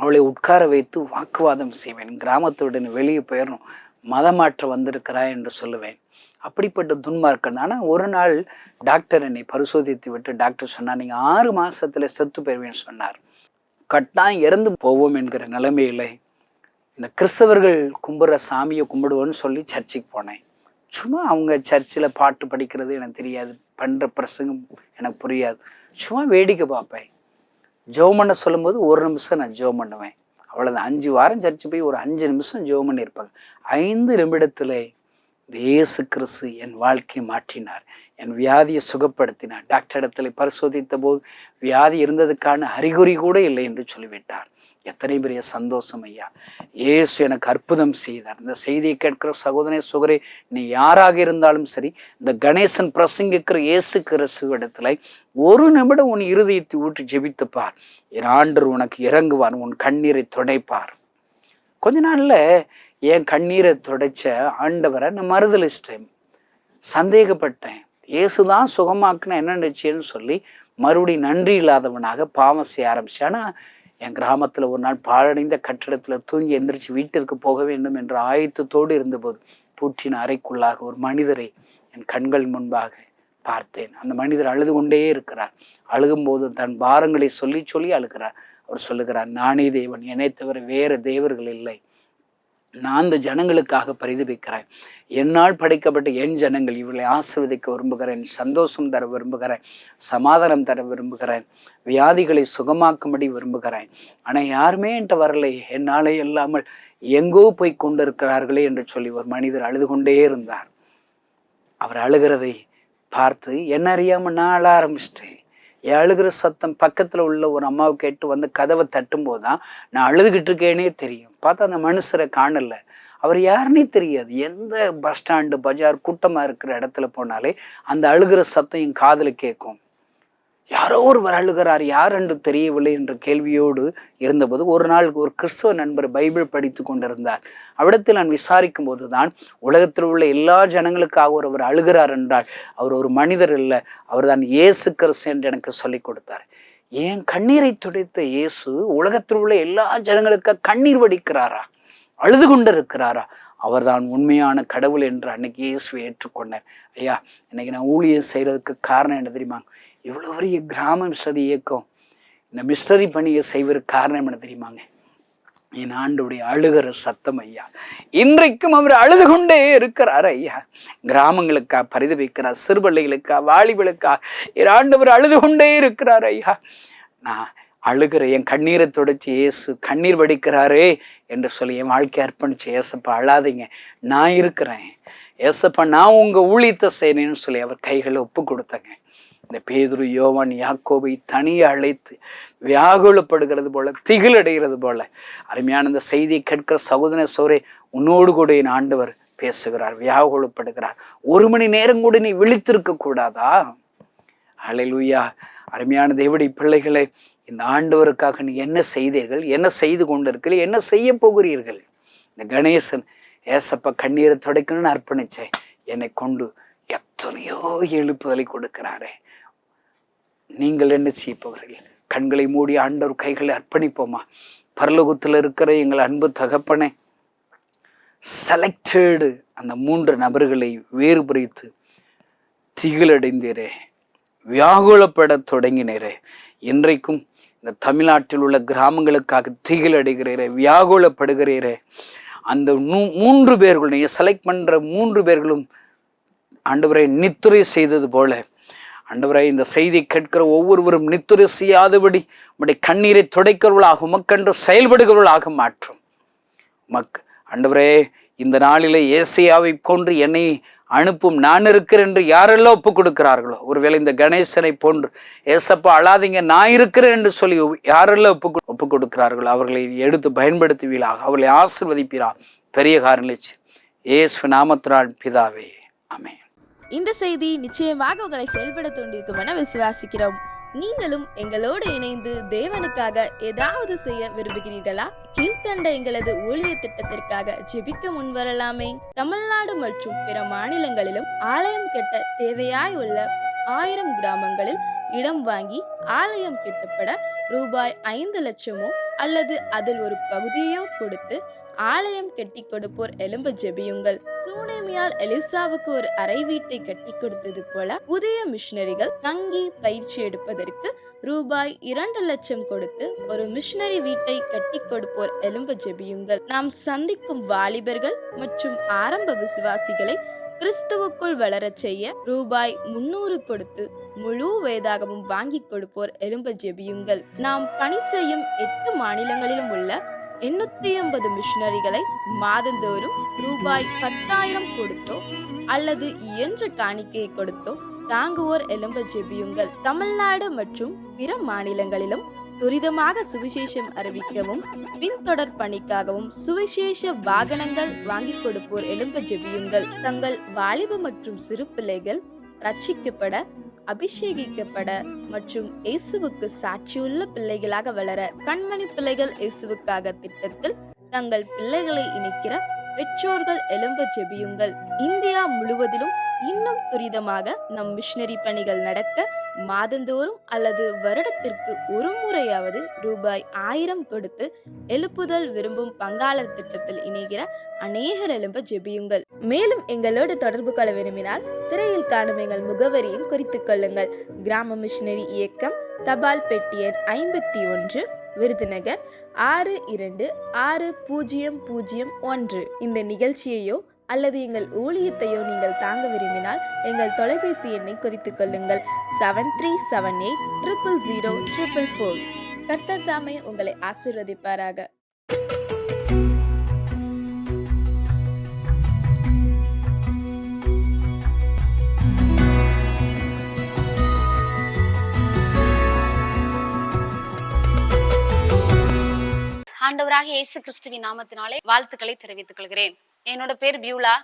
அவளை உட்கார வைத்து வாக்குவாதம் செய்வேன், கிராமத்துடன் வெளியே போயிடணும், மதமாற்றம் வந்திருக்கிறா என்று சொல்லுவேன். அப்படிப்பட்ட துன்மார்க்கம். ஆனால் ஒரு நாள் டாக்டர் என்னை பரிசோதித்து விட்டு டாக்டர் சொன்னார், நீங்கள் 6 மாதத்தில் செத்து போய்வேன்னு சொன்னார். கட்டாயம் இறந்து போவோம் என்கிற நிலைமையில் இந்த கிறிஸ்தவர்கள் கும்பிட்ற சாமியை கும்பிடுவோன்னு சொல்லி சர்ச்சுக்கு போனேன். சும்மா அவங்க சர்ச்சில் பாட்டு படிக்கிறது எனக்கு தெரியாது, பண்ணுற பிரசங்கம் எனக்கு புரியாது, சும்மா வேடிக்கை பார்ப்பேன். ஜெபம் பண்ண சொல்லும்போது 1 நிமிஷம் நான் ஜெபம் பண்ணுவேன், அவ்வளோதான். 5 வாரம் சர்ச்சு போய் ஒரு 5 நிமிஷம் ஜெபம் பண்ணியிருப்பாங்க. 5 நிமிடத்தில் இயேசு கிறிஸ்து என் வாழ்க்கையை மாற்றினார், என் வியாதியை சுகப்படுத்தினார். டாக்டர் இடத்துல பரிசோதித்த போது வியாதி இருந்ததுக்கான அறிகுறி கூட இல்லை என்று சொல்லிவிட்டார். எத்தனை பெரிய சந்தோஷம் ஐயா. இயேசு எனக்கு அற்புதம் செய்தார். இந்த செய்தியை கேட்கிற சகோதரனே சுகரே, நீ யாராக இருந்தாலும் சரி, இந்த கணேசன் பிரசங்கிக்கிற இயேசு கிறிஸ்து இடத்துல ஒரு நிமிடம் உன் இருதயத்தை ஊற்றி ஜெபித்துப்பார். என் ஆண்டவர் உனக்கு இறங்குவார், உன் கண்ணீரை துடைப்பார். கொஞ்ச நாள்ல என் கண்ணீரை துடைச்ச ஆண்டவரை நான் மறுதலிச்சிட்டேன், சந்தேகப்பட்டேன். இயேசுதான் சுகமாக்குன என்ன நிச்சயம்னு சொல்லி மறுபடியும் நன்றி இல்லாதவனாக பாவம் செய்ய ஆரம்பிச்சேன். ஆனால் என் கிராமத்தில் ஒரு நாள் பாழடைந்த கட்டிடத்தில் தூங்கி எந்திரிச்சு வீட்டிற்கு போக வேண்டும் என்ற ஆயத்தத்தோடு இருந்தபோது பூட்டின அறைக்குள்ளாக ஒரு மனிதரை என் கண்கள் முன்பாக பார்த்தேன். அந்த மனிதர் அழுது கொண்டே இருக்கிறார். அழுகும்போது தன் பாரங்களை சொல்லி சொல்லி அழுகிறார். அவர் சொல்லுகிறார், நானே தேவன், என்னை தவிர வேறு தேவர்கள் இல்லை. நான் அந்த ஜனங்களுக்காக பரிதபிக்கிறேன். என்னால் படைக்கப்பட்ட என் ஜனங்கள் இவர்களை ஆசீர்வதிக்க விரும்புகிறேன், சந்தோஷம் தர விரும்புகிறேன், சமாதானம் தர விரும்புகிறேன், வியாதிகளை சுகமாக்கும்படி விரும்புகிறேன். ஆனால் யாருமே என்கிட்ட வரலை, என்னாலே இல்லாமல் எங்கோ போய் கொண்டிருக்கிறார்களே என்று சொல்லி ஒரு மனிதர் அழுது கொண்டே இருந்தார். அவர் அழுகிறதை பார்த்து என்ன அறியாமல் நான் அழ ஆரம்பிச்சிட்டேன். என் அழுகிற சத்தம் பக்கத்தில் உள்ள ஒரு அம்மாவை கேட்டு வந்து கதவை தட்டும் போதுதான் நான் அழுதுகிட்டு இருக்கேனே தெரியும். பார்த்தா அந்த மனுஷரை காணல. அவர் யாருன்னே தெரியாது. எந்த பஸ் ஸ்டாண்டு பஜார் கூட்டமாக இருக்கிற இடத்துல போனாலே அந்த அழுகிற சத்தம் என் காதில் கேட்கும். யாரோ ஒருவர் அழுகிறார், யார் என்று தெரியவில்லை என்ற கேள்வியோடு இருந்தபோது ஒரு நாள் ஒரு கிறிஸ்தவ நண்பர் பைபிள் படித்து கொண்டிருந்தார். அவ்விடத்தில் நான் விசாரிக்கும் போது தான் உலகத்தில் உள்ள எல்லா ஜனங்களுக்காக ஒருவர் அழுகிறார் என்றால் அவர் ஒரு மனிதர் இல்லை, அவர் தான் இயேசு கிறிஸ்து என்று எனக்கு சொல்லிக் கொடுத்தார். ஏன் கண்ணீரை துடைத்த இயேசு உலகத்தில் உள்ள எல்லா ஜனங்களுக்காக கண்ணீர் வடிக்கிறாரா, அழுது கொண்டு இருக்கிறாரா? அவர் தான் உண்மையான கடவுள் என்று அன்னைக்கு இயேசுவை ஏற்றுக்கொண்டார். ஐயா, இன்னைக்கு நான் ஊழியம் செய்கிறதுக்கு காரணம் என்ன தெரியுமா? இவ்வளோ பெரிய கிராம மிஷனரி இயக்கம், இந்த மிஷனரி பணியை செய்வதற்கு காரணம் என்ன தெரியுமாங்க? என் ஆண்டவுடைய அழுகிற சத்தம் ஐயா. இன்றைக்கும் அவர் அழுது கொண்டே இருக்கிறார் ஐயா. கிராமங்களுக்கா பரிதபிக்கிறார், சிறுபிள்ளைகளுக்கா, வாலிபர்களுக்கா என் ஆண்டவர் அழுது கொண்டே இருக்கிறார் ஐயா. நான் அழுகிற என் கண்ணீரை துடைச்சி இயேசு கண்ணீர் வடிக்கிறாரே என்று சொல்லி என் வாழ்க்கை அர்ப்பணிச்சு, ஏசப்பா அழாதீங்க, நான் இருக்கிறேன், ஏசப்பா நான் உங்கள் ஊழியத்தை செய்யணும்னு சொல்லி அவர் கைகளை ஒப்பு கொடுத்தங்க. இந்த பேதுரு, யோவான், யாக்கோபை தனியே அழைத்து வியாகுலப்படுகிறது போல, திகிலடைகிறது போல அருமையான இந்த செய்தியை கேட்கிற சகோதர சோரே, உன்னோடு கூட என் ஆண்டவர் பேசுகிறார், வியாகுலப்படுகிறார். 1 மணி நேரம் கூட நீ விழித்திருக்க கூடாதா? ஹல்லேலூயா. அருமையான தேவனுடைய பிள்ளைகளை, இந்த ஆண்டவருக்காக நீ என்ன செய்தீர்கள், என்ன செய்து கொண்டிருக்கிறீர்கள், என்ன செய்ய போகிறீர்கள்? இந்த கணேசன் ஏசப்பா கண்ணீரை துடைக்கணும்னு அர்ப்பணிச்சேன், என்னை கொண்டு எத்தனையோ எழுப்புதலை கொடுக்கிறாரே. நீங்கள் என்ன செய்ய போகிறீர்கள்? கண்களை மூடி ஆண்டவர் கைகளை அர்ப்பணிப்போமா? பரலோகத்தில் இருக்கிற எங்கள் அன்பு தகப்பனே, செலக்டடு அந்த 3 நபர்களை வேறுபடுத்து திகிலடைந்தீரே, வியாகுலப்பட தொடங்கினீரே. இன்றைக்கும் இந்த தமிழ்நாட்டில் உள்ள கிராமங்களுக்காக திகிலடைகிறீரே, வியாகுலப்படுகிறீரே. அந்த 3 பேர்களும், நீங்கள் செலக்ட் பண்ணுற 3 பேர்களும் ஆண்டவரை நித்துரை செய்தது போல, ஆண்டவரை இந்த செய்தி கேட்கிற ஒவ்வொருவரும் நித்துரை செய்யாதபடி உம்முடைய கண்ணீரை துடைக்கிறவர்களாக, உமக்கென்று செயல்படுகிறவர்களாக மாற்றும். ஆண்டவரே, இந்த நாளிலே ஏசையாவை போன்று என்னை அனுப்பும், நான் இருக்கிறேன் என்று யாரெல்லாம் ஒப்பு கொடுக்கிறார்களோ, ஒருவேளை இந்த கணேசனை போன்று ஏசப்பா அழாதீங்க நான் இருக்கிறேன் என்று சொல்லி யாரெல்லாம் ஒப்பு கொடுக்கிறார்களோ அவர்களை எடுத்து பயன்படுத்துவீர்களாக, அவர்களை ஆசீர்வதிப்பீராக. பெரிய காரணம் இயேசு நாமத்தினால் பிதாவே, ஆமென். இந்த செய்தி நிச்சயமாக உங்களை செயல்பட தூண்டிருக்கும் என விசுவாசிக்கிறோம். நீங்களும் எங்களோடு இணைந்து தேவனுக்காக ஏதாவது செய்ய விரும்புகிறீர்களா? கீழ்கண்ட எங்களது ஊழிய திட்டத்திற்காக ஜெபிக்க முன்வரலாமே. தமிழ்நாடு மற்றும் பிற மாநிலங்களிலும் ஆலயம் கட்ட தேவையாய் உள்ள 1000 கிராமங்களில் இடம் வாங்கி ஆலயம் கட்டப்பட ரூபாய் 5 லட்சமோ அல்லது அதில் ஒரு பகுதியோ கொடுத்து ஆலயம் கட்டி கொடுப்போர் எழும்ப ஜெபியுங்கள். சூனேமியால் எலிசாவுக்கு ஒரு அறை வீட்டை கட்டி கொடுத்தது போல புதிய மிஷனரிகள் தங்கி பயிற்சி எடுப்பதற்கு ரூபாய் 2 லட்சம் கொடுத்து ஒரு மிஷனரி வீட்டை கட்டி கொடுப்போர் எழும்ப ஜெபியுங்கள். நாம் சந்திக்கும் வாலிபர்கள் மற்றும் ஆரம்ப விசுவாசிகளை கிறிஸ்துவுக்குள் வளரச் செய்ய ரூபாய் 300 கொடுத்து முழு வேதாகமும் வாங்கி கொடுப்போர் எழும்ப ஜெபியுங்கள். நாம் பணி செய்யும் 8 மாநிலங்களிலும் உள்ள 880 மிஷனரிகளை மாதந்தோறும் ரூபாய் 10,000 கொடுத்தோ அல்லது இயன்ற காணிக்கையை கொடுத்தோ தாங்குவோர் எழும்ப ஜெபியுங்கள். தமிழ்நாடு மற்றும் பிற மாநிலங்களிலும் துரிதமாக சுவிசேஷம் அறிவிக்கவும் பின்தொடர் பணிக்காகவும் சுவிசேஷ வாகனங்கள் வாங்கி கொடுப்போர் எழும்ப ஜெபியுங்கள். தங்கள் வாலிப மற்றும் சிறு பிள்ளைகள் ரட்சிக்கப்பட, அபிஷேகிக்கப்பட மற்றும் இயேசுவுக்கு சாட்சியுள்ள பிள்ளைகளாக வளர கண்மணி பிள்ளைகள் இயேசுவுக்காக திட்டத்தில் தங்கள் பிள்ளைகளை இணைக்கிற பெற்றோர்கள் எழும்ப ஜெபியுங்கள். இந்தியா முழுவதிலும் இன்னும் துரிதமாக நம் மிஷனரி பணிகள் நடக்க மாதந்தோறும் அல்லது வருடத்திற்கு ஒரு முறையாவது ரூபாய் 1000 கொடுத்து எழுப்புதல் விரும்பும் பங்காளர் திட்டத்தில் இணைகிற அநேகர் எழும்ப ஜெபியுங்கள். மேலும் எங்களோடு தொடர்பு கொள்ள விரும்பினால் திரையில் காணும் எங்கள் முகவரியும் குறித்துக் கொள்ளுங்கள். கிராம மிஷனரி இயக்கம், தபால் பெட்டி எண் 51, விருதுநகர் 626001. இந்த நிகழ்ச்சியையோ அல்லது எங்கள் ஊழியத்தையோ நீங்கள் தாங்க விரும்பினால் எங்கள் தொலைபேசி எண்ணை குறித்துக் கொள்ளுங்கள். 7378000444. கர்த்தர் தாமே உங்களை ஆசீர்வதிப்பாராக. ஆண்டவராக இயேசு கிறிஸ்துவின் நாமத்தினாலே வாழ்த்துக்களை தெரிவித்துக் கொள்கிறேன். என்னோட பேர் பியூலா.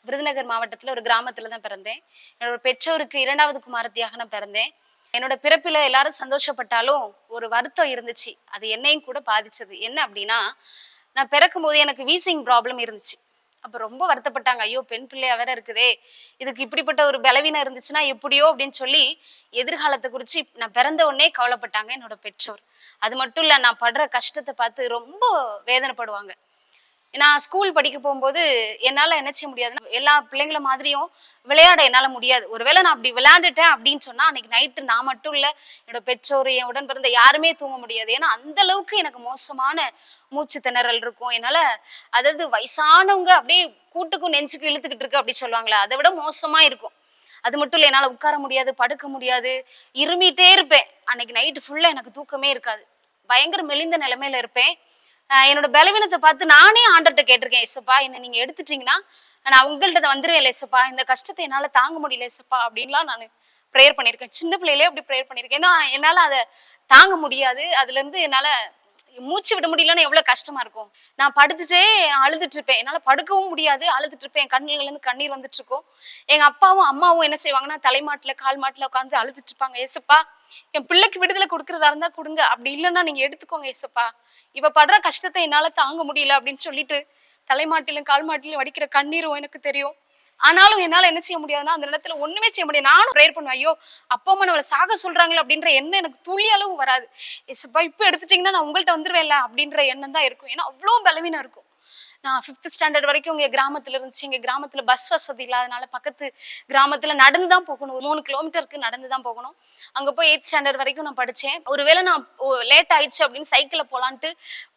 விருதுநகர் மாவட்டத்துல ஒரு கிராமத்துல தான் பிறந்தேன். என்னோட பெற்றோருக்கு 2வது குமாரத்தியாக நான் பிறந்தேன். என்னோட பிறப்பில எல்லாரும் சந்தோஷப்பட்டாலும் ஒரு வருத்தம் இருந்துச்சு. அது என்னையும் கூட பாதிச்சது. என்ன அப்படின்னா, நான் பிறக்கும் போது எனக்கு வீசிங் ப்ராப்ளம் இருந்துச்சு. அப்ப ரொம்ப வருத்தப்பட்டாங்க. ஐயோ, பெண் பிள்ளையா வேற இருக்குதே, இதுக்கு இப்படிப்பட்ட ஒரு பலவீனம் இருந்துச்சுன்னா எப்படியோ அப்படின்னு சொல்லி எதிர்காலத்தை குறிச்சு நான் பிறந்த உடனே கவலைப்பட்டாங்க என்னோட பெற்றோர். அது மட்டும் இல்ல, நான் படுற கஷ்டத்தை பார்த்து ரொம்ப வேதனைப்படுவாங்க. நான் ஸ்கூல் படிக்க போகும்போது என்னால என்ன செய்ய முடியாது, எல்லா பிள்ளைங்கள மாதிரியும் விளையாட என்னால முடியாது. ஒருவேளை நான் அப்படி விளையாண்டுட்டேன் அப்படின்னு சொன்னா அன்னைக்கு நைட்டு நான் மட்டும் இல்ல, என்னோட பெற்றோர், என் உடன் பிறந்த யாருமே தூங்க முடியாது. ஏன்னா அந்த அளவுக்கு எனக்கு மோசமான மூச்சு திணறல் இருக்கும். என்னால, அதாவது வயசானவங்க அப்படியே கூட்டுக்கும் நெஞ்சுக்கும் இழுத்துக்கிட்டு இருக்கு அப்படி சொல்லுவாங்களே, அதை விட மோசமா இருக்கும். அது மட்டும் இல்லை, என்னால் உட்கார முடியாது, படுக்க முடியாது, இருமிட்டே இருப்பேன். அன்னைக்கு நைட்டு ஃபுல்லா எனக்கு தூக்கமே இருக்காது. பயங்கர மெலிந்த நிலைமையில இருப்பேன். என்னோட பலவீனத்தை பார்த்து நானே ஆண்டர்கிட்ட கேட்டிருக்கேன், ஏசப்பா என்ன நீங்க எடுத்துட்டீங்கன்னா நான் உங்கள்கிட்ட வந்துருவேன் ஏசப்பா, இந்த கஷ்டத்தை என்னால தாங்க முடியல ஏசப்பா அப்படின்லாம் நான் ப்ரேயர் பண்ணியிருக்கேன். சின்ன பிள்ளையிலே அப்படி ப்ரேயர் பண்ணியிருக்கேன். ஏன்னா என்னால அதை தாங்க முடியாது. அதுல இருந்து என்னால மூச்சு விட முடியலன்னு எவ்வளவு கஷ்டமா இருக்கும். நான் படுத்துட்டே அழுதுட்டு இருப்பேன். என்னால படுக்கவும் முடியாது, அழுதுட்டு இருப்பேன். கண்ணுல இருந்து கண்ணீர் வந்துட்டு இருக்கும். எங்க அப்பாவும் அம்மாவும் என்ன செய்வாங்கன்னா, தலைமாட்டுல கால் மாட்டுல உட்காந்து அழுதுட்டு இருப்பாங்க. ஏசப்பா, என் பிள்ளைக்கு விடுதலை கொடுக்கறதா இருந்தா கொடுங்க, அப்படி இல்லைன்னா நீங்க எடுத்துக்கோங்க ஏசப்பா, இவ படுற கஷ்டத்தை என்னால தாங்க முடியல அப்படின்னு சொல்லிட்டு தலைமாட்டிலும் கால் மாட்டிலும் வடிக்கிற கண்ணீரும் எனக்கு தெரியும். ஆனாலும் என்னால என்ன செய்ய முடியாதுன்னா, அந்த இடத்துல ஒண்ணுமே செய்ய முடியாது. நானும் ப்ரேயர் பண்ணுவேன், ஐயோ அப்பா அம்மா நம்மளை சாக சொல்றாங்களே அப்படின்ற எண்ணம் எனக்கு துளி அளவு வராது. ஏசப்பா இப்ப எடுத்துட்டீங்கன்னா நான் உங்கள்கிட்ட வந்துருவேன்ல அப்படின்ற எண்ணம் தான் இருக்கும். ஏன்னா அவ்வளோ பலவீனம் இருக்கும். நான் 5th ஸ்டாண்டர்ட் வரைக்கும் இங்க கிராமத்துல இருந்துச்சு. இங்க கிராமத்துல பஸ் வசதி இல்லாதனால பக்கத்து கிராமத்துல நடந்து தான் போகணும். 3 கிலோமீட்டருக்கு நடந்து தான் போகணும். அங்க போய் 8th ஸ்டாண்டர்ட் வரைக்கும் நான் படிச்சேன். ஒருவேளை நான் லேட் ஆயிடுச்சு அப்படின்னு சைக்கிள்ல போலான்ட்டு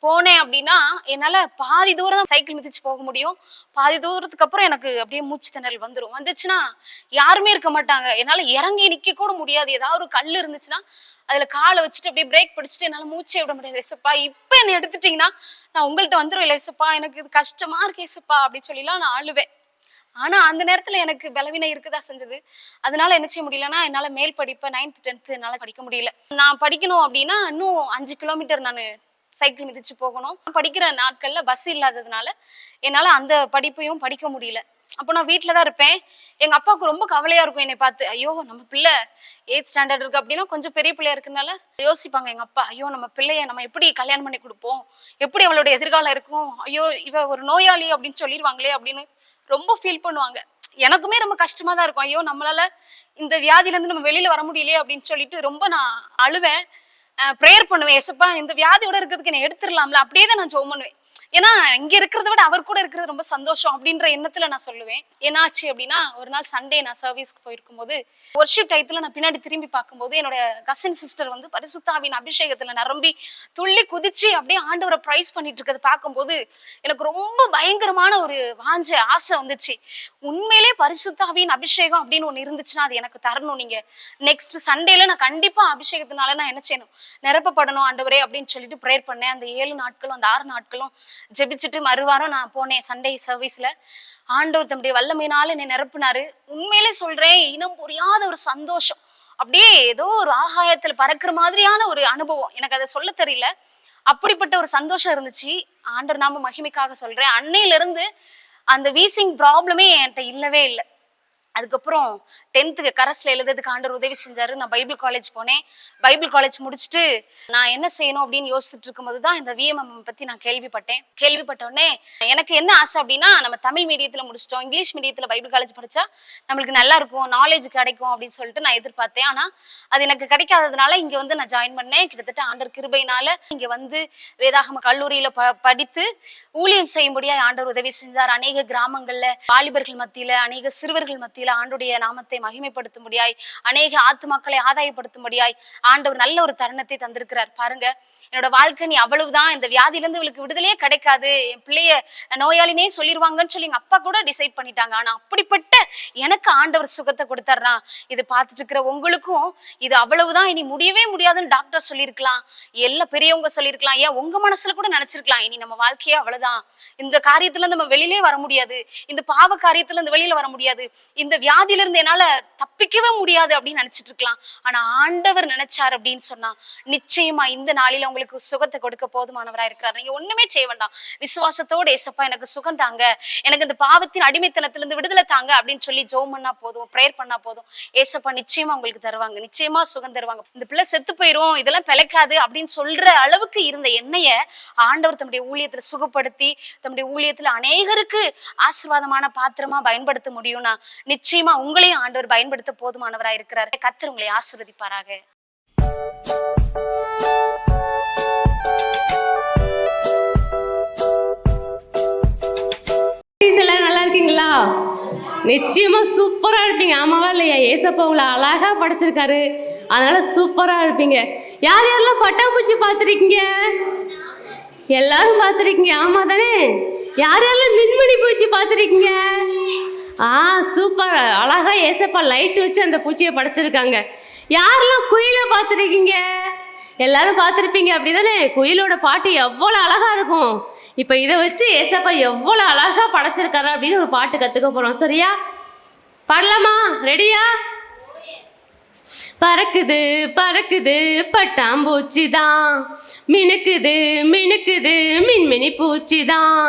போனேன் அப்படின்னா என்னால பாதி தூரம் தான் சைக்கிள் மிதிச்சு போக முடியும். பாதி தூரத்துக்கு அப்புறம் எனக்கு அப்படியே மூச்சு திணறல் வந்துடும். வந்துச்சுன்னா யாருமே இருக்க மாட்டாங்க, என்னால இறங்கி நிக்க கூட முடியாது. ஏதாவது ஒரு கல் இருந்துச்சுன்னா அதுல காலை வச்சுட்டு அப்படியே பிரேக் பிடிச்சிட்டு என்னால மூச்சே விட முடியாது. ஏசப்பா இப்ப என்ன எடுத்துட்டீங்கன்னா நான் உங்கள்கிட்ட வந்துருவேன் ஏசப்பா, எனக்கு இது கஷ்டமா இருக்கு ஏசப்பா அப்படின்னு சொல்லிலாம் நான் அழுவேன். ஆனா அந்த நேரத்துல எனக்கு பலவீனம் இருக்குதா செஞ்சது. அதனால என்ன செய்ய முடியலன்னா, என்னால மேல் படிப்பை 9th 10th என்னால படிக்க முடியல. நான் படிக்கணும் அப்படின்னா இன்னும் 5 கிலோமீட்டர் நான் சைக்கிள் மிதிச்சு போகணும். படிக்கிற நாட்கள்ல பஸ் இல்லாததுனால என்னால அந்த படிப்பையும் படிக்க முடியல. அப்போ நான் வீட்டுலதான் இருப்பேன். எங்க அப்பாவுக்கு ரொம்ப கவலையா இருக்கும் என்னை பார்த்து. ஐயோ நம்ம பிள்ளை 8th ஸ்டாண்டர்ட் இருக்கு அப்படின்னா கொஞ்சம் பெரிய பிள்ளையா இருக்குனால யோசிப்பாங்க எங்க அப்பா, ஐயோ நம்ம பிள்ளைய நம்ம எப்படி கல்யாணம் பண்ணி கொடுப்போம், எப்படி அவளோட எதிர்காலம் இருக்கும், ஐயோ இவ ஒரு நோயாளி அப்படின்னு சொல்லிடுவாங்களே அப்படின்னு ரொம்ப ஃபீல் பண்ணுவாங்க. எனக்குமே ரொம்ப கஷ்டமா தான் இருக்கும். ஐயோ நம்மளால இந்த வியாதியில இருந்து நம்ம வெளியில வர முடியலையே அப்படின்னு சொல்லிட்டு ரொம்ப நான் அழுவேன், ப்ரேயர் பண்ணுவேன். ஏசப்பா இந்த வியாதியோட இருக்கிறதுக்கு என்ன எடுத்துடலாம்ல, அப்படியே தான் நான் ஜெபம் பண்ணுவேன். ஏன்னா இங்க இருக்கிறத விட அவர் கூட இருக்கிறது ரொம்ப சந்தோஷம் அப்படின்ற எண்ணத்துல நான் சொல்லுவேன். என்னாச்சு அப்படின்னா, ஒரு நாள் சண்டே நான் சர்வீஸ்க்கு போயிருக்கும் போது வொர்ஷிப் டயத்துல நான் பின்னாடி திரும்பி பார்க்கும்போது என்னோட கசின் சிஸ்டர் வந்து பரிசுத்தாவின் அபிஷேகத்துல நிரம்பி துள்ளி குதிச்சு அப்படியே ஆண்டவரை பிரைஸ் பண்ணிட்டு இருக்கிறத பார்க்கும்போது எனக்கு ரொம்ப பயங்கரமான ஒரு வாஞ்ச ஆசை வந்துச்சு. உண்மையிலே பரிசுத்தாவின் அபிஷேகம் அப்படின்னு ஒண்ணு இருந்துச்சுன்னா அது எனக்கு தரணும். நீங்க நெக்ஸ்ட் சண்டேல நான் கண்டிப்பா அபிஷேகத்தினால நான் என்ன செய்யணும், நிரப்பப்படணும் ஆண்டவரே அப்படின்னு சொல்லிட்டு ப்ரேயர் பண்ணேன். அந்த 7 நாட்களும் அந்த 6 நாட்களும் ஜெபிச்சுட்டு மறுவாரம் நான் போனேன் சண்டே சர்வீஸ்ல. ஆண்டவர் தம்முடைய வல்லமையினால என்னை நிரப்புனாரு. உண்மையிலே சொல்றேன், இனம் புரியாத ஒரு சந்தோஷம். அப்படியே ஏதோ ஒரு ஆகாயத்துல பறக்கிற மாதிரியான ஒரு அனுபவம். எனக்கு அதை சொல்ல தெரியல. அப்படிப்பட்ட ஒரு சந்தோஷம் இருந்துச்சு. ஆண்டவர் நாம மகிமைக்காக சொல்றேன். அன்னையில இருந்து அந்த வீசிங் ப்ராப்ளமே என்கிட்ட இல்லவே இல்லை. அதுக்கப்புறம் 10th கரஸ்ல எழுதுறதுக்கு ஆண்டவர் உதவி செஞ்சாரு. நான் பைபிள் காலேஜ் போனேன். பைபிள் காலேஜ் முடிச்சுட்டு நான் என்ன செய்யணும் அப்படின்னு யோசிச்சுட்டு இருக்கும்போது தான் இந்த VMM பத்தி நான் கேள்விப்பட்ட உடனே எனக்கு என்ன ஆசை அப்படின்னா, நம்ம தமிழ் மீடியத்துல முடிச்சிட்டோம், இங்கிலீஷ் மீடியத்துல பைபிள் காலேஜ் படிச்சா நம்மளுக்கு நல்லா இருக்கும், நாலேஜ் கிடைக்கும் அப்படின்னு சொல்லிட்டு நான் எதிர்பார்த்தேன். ஆனா அது எனக்கு கிடைக்காததுனால இங்க வந்து நான் ஜாயின் பண்ணேன். கிட்டத்தட்ட ஆண்டவர் கிருபையினால இங்க வந்து வேதாகம கல்லூரியில படித்து ஊழியம் செய்யும்படியா ஆண்டவர் உதவி செஞ்சார். அநேக கிராமங்கள்ல வாலிபர்கள் மத்தியில, அநேக சிறுவர்கள் மத்தியில ஆண்டுடைய நாமத்தை மகிமைப்படுத்தும்படியாய், அநேக ஆத்துமாக்களை ஆதாயப்படுத்தும்படியாய் ஆண்டவர் நல்ல ஒரு தருணத்தை தந்திருக்கிறார். பாருங்க, என்னோட வாழ்க்கை நீ அவ்வளவுதான், இந்த வியாதியில இருந்து இவளுக்கு விடுதலையே கிடைக்காது, என் பிள்ளைய நோயாளினே சொல்லிடுவாங்கன்னு சொல்லி எங்க அப்பா கூட டிசைட் பண்ணிட்டாங்க. ஆனா அப்படிப்பட்ட எனக்கு ஆண்டவர் சுகத்தை கொடுத்தாருனா, இது பார்த்துட்டு இருக்கிற உங்களுக்கும் இது அவ்வளவுதான், இனி முடியவே முடியாதுன்னு டாக்டர் சொல்லியிருக்கலாம், எல்லா பெரியவங்க சொல்லியிருக்கலாம், ஏன் உங்க மனசுல கூட நினைச்சிருக்கலாம் இனி நம்ம வாழ்க்கையே அவ்வளவுதான், இந்த காரியத்துல நம்ம வெளியிலே வர முடியாது, இந்த பாவ காரியத்துல இருந்து வெளியில வர முடியாது, இந்த வியாதியில இருந்து என்னால தப்பிக்கவே முடியாது அப்படின்னு நினைச்சிட்டு இருக்கலாம். ஆனா ஆண்டவர் நினைச்சார் அப்படின்னு சொன்னா நிச்சயமா இந்த நாளில உங்களுக்கு சுகத்தை கொடுக்க போதுமானவரா இருக்கிறார். நீங்க ஒண்ணுமே செய்ய வேண்டாம். விசுவாசத்தோட ஏசப்பா எனக்கு சுகம் தாங்க, எனக்கு இந்த பாவத்தின் அடிமைத்தனத்திலிருந்து விடுதலை தாங்க அப்படின்னு சொல்லி ஜெபம் பண்ணா போதும், பிரேயர் பண்ணா போதும். ஏசப்பா நிச்சயமா உங்களுக்கு தருவாங்க, நிச்சயமா சுகம் தருவாங்க. இந்த பிள்ளை செத்து போயிரும், இதெல்லாம் பிழைக்காது அப்படின்னு சொல்ற அளவுக்கு இருந்த என்னைய ஆண்டவர் தம்முடைய ஊழியத்துல சுகப்படுத்தி தம்முடைய ஊழியத்துல அநேகருக்கு ஆசீர்வாதமான பாத்திரமா பயன்படுத்த முடியும்னா நிச்சயமா உங்களையும் ஆண்டவர் பயன்படுத்த போதுமானவரா இருக்கிறார். கர்த்தர் உங்களை ஆசீர்வதிப்பாராக. எல்லாரும் நல்லா இருக்கீங்களா? நிச்சயமா சூப்பரா இருப்பீங்க. ஆமாவா இல்லையா? ஏசப்பா உங்களை அழகா படைச்சிருக்காரு, அதனால சூப்பரா இருப்பீங்க. யார் யாரெல்லாம் பட்டாம்பூச்சி பார்த்துருக்கீங்க? எல்லாரும் பார்த்துருக்கீங்க, ஆமா தானே? யார் யாரெல்லாம் மின்மணி பூச்சி பார்த்துருக்கீங்க? சூப்பர், அழகா ஏசப்பா லைட் வச்சு அந்த பூச்சியை படைச்சிருக்காங்க. யாரெல்லாம் குயிலை பார்த்துருக்கீங்க? எல்லாரும் பார்த்துருப்பீங்க, அப்படிதானே? குயிலோட பாட்டு எவ்வளோ அழகா இருக்கும். இப்போ இதை வச்சு ஏசப்பா எவ்வளோ அழகா படைச்சிருக்காரு அப்படின்னு ஒரு பாட்டு கற்றுக்க போகிறோம். சரியா? பாடலாமா? ரெடியா? பறக்குது பறக்குது பட்டாம்பூச்சி தான், மினுக்குது மினுக்குது மின்மினி பூச்சி தான்,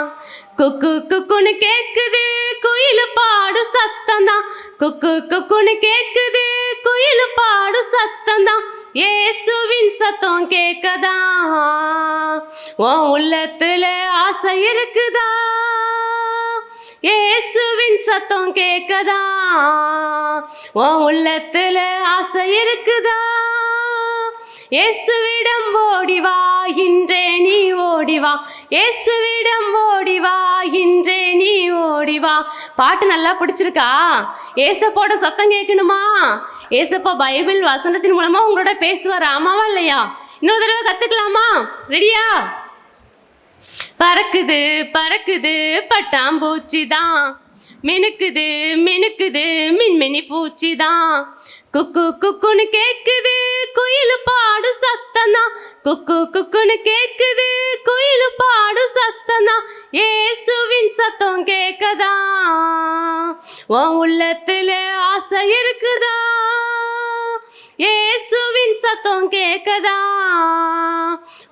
குக்கு குக்குன்னு கேக்குது குயிலு பாடு சத்தம் தான், குக்கு குக்குன்னு கேக்குது குயிலு பாடு சத்தம் தான், இயேசுவின் சத்தம் கேட்கதா, உன் உள்ளத்துல ஆசை இருக்குதா, இயேசுவின் சத்தம் கேட்கதா, உன் உள்ளத்துல ஆசை இருக்குதா, இயேசுவிடம் ஓடிவா இன்றே நீ ஓடிவா, இயேசுவிடம் ஓடிவா இன்றே நீ ஓடிவா. பாட்டு நல்லா பிடிச்சிருக்கா? ஏசப்பாவோட சத்தம் கேட்கணுமா? ஏசப்பா பைபிள் வசனத்தின் மூலமா உங்களோட பேசுவார், ஆமாவா இல்லையா? இன்னொரு தடவை கத்துக்கலாமா? ரெடியா? பறக்குது பறக்குது பட்டாம்பூச்சி தான், மினுக்குது மினுக்குது மின்மினி பூச்சி தான், குக்கு குக்குன்னு கேக்குது குயிலு பாடு சத்தம் தான், குக்கு குக்குன்னு கேக்குது குயிலு பாடு சத்தம் தான், இயேசுவின் சத்தம் கேட்கதா, உன் உள்ளத்துல ஆசை இருக்குதா, இயேசுவின் சத்தம் கேட்கதா,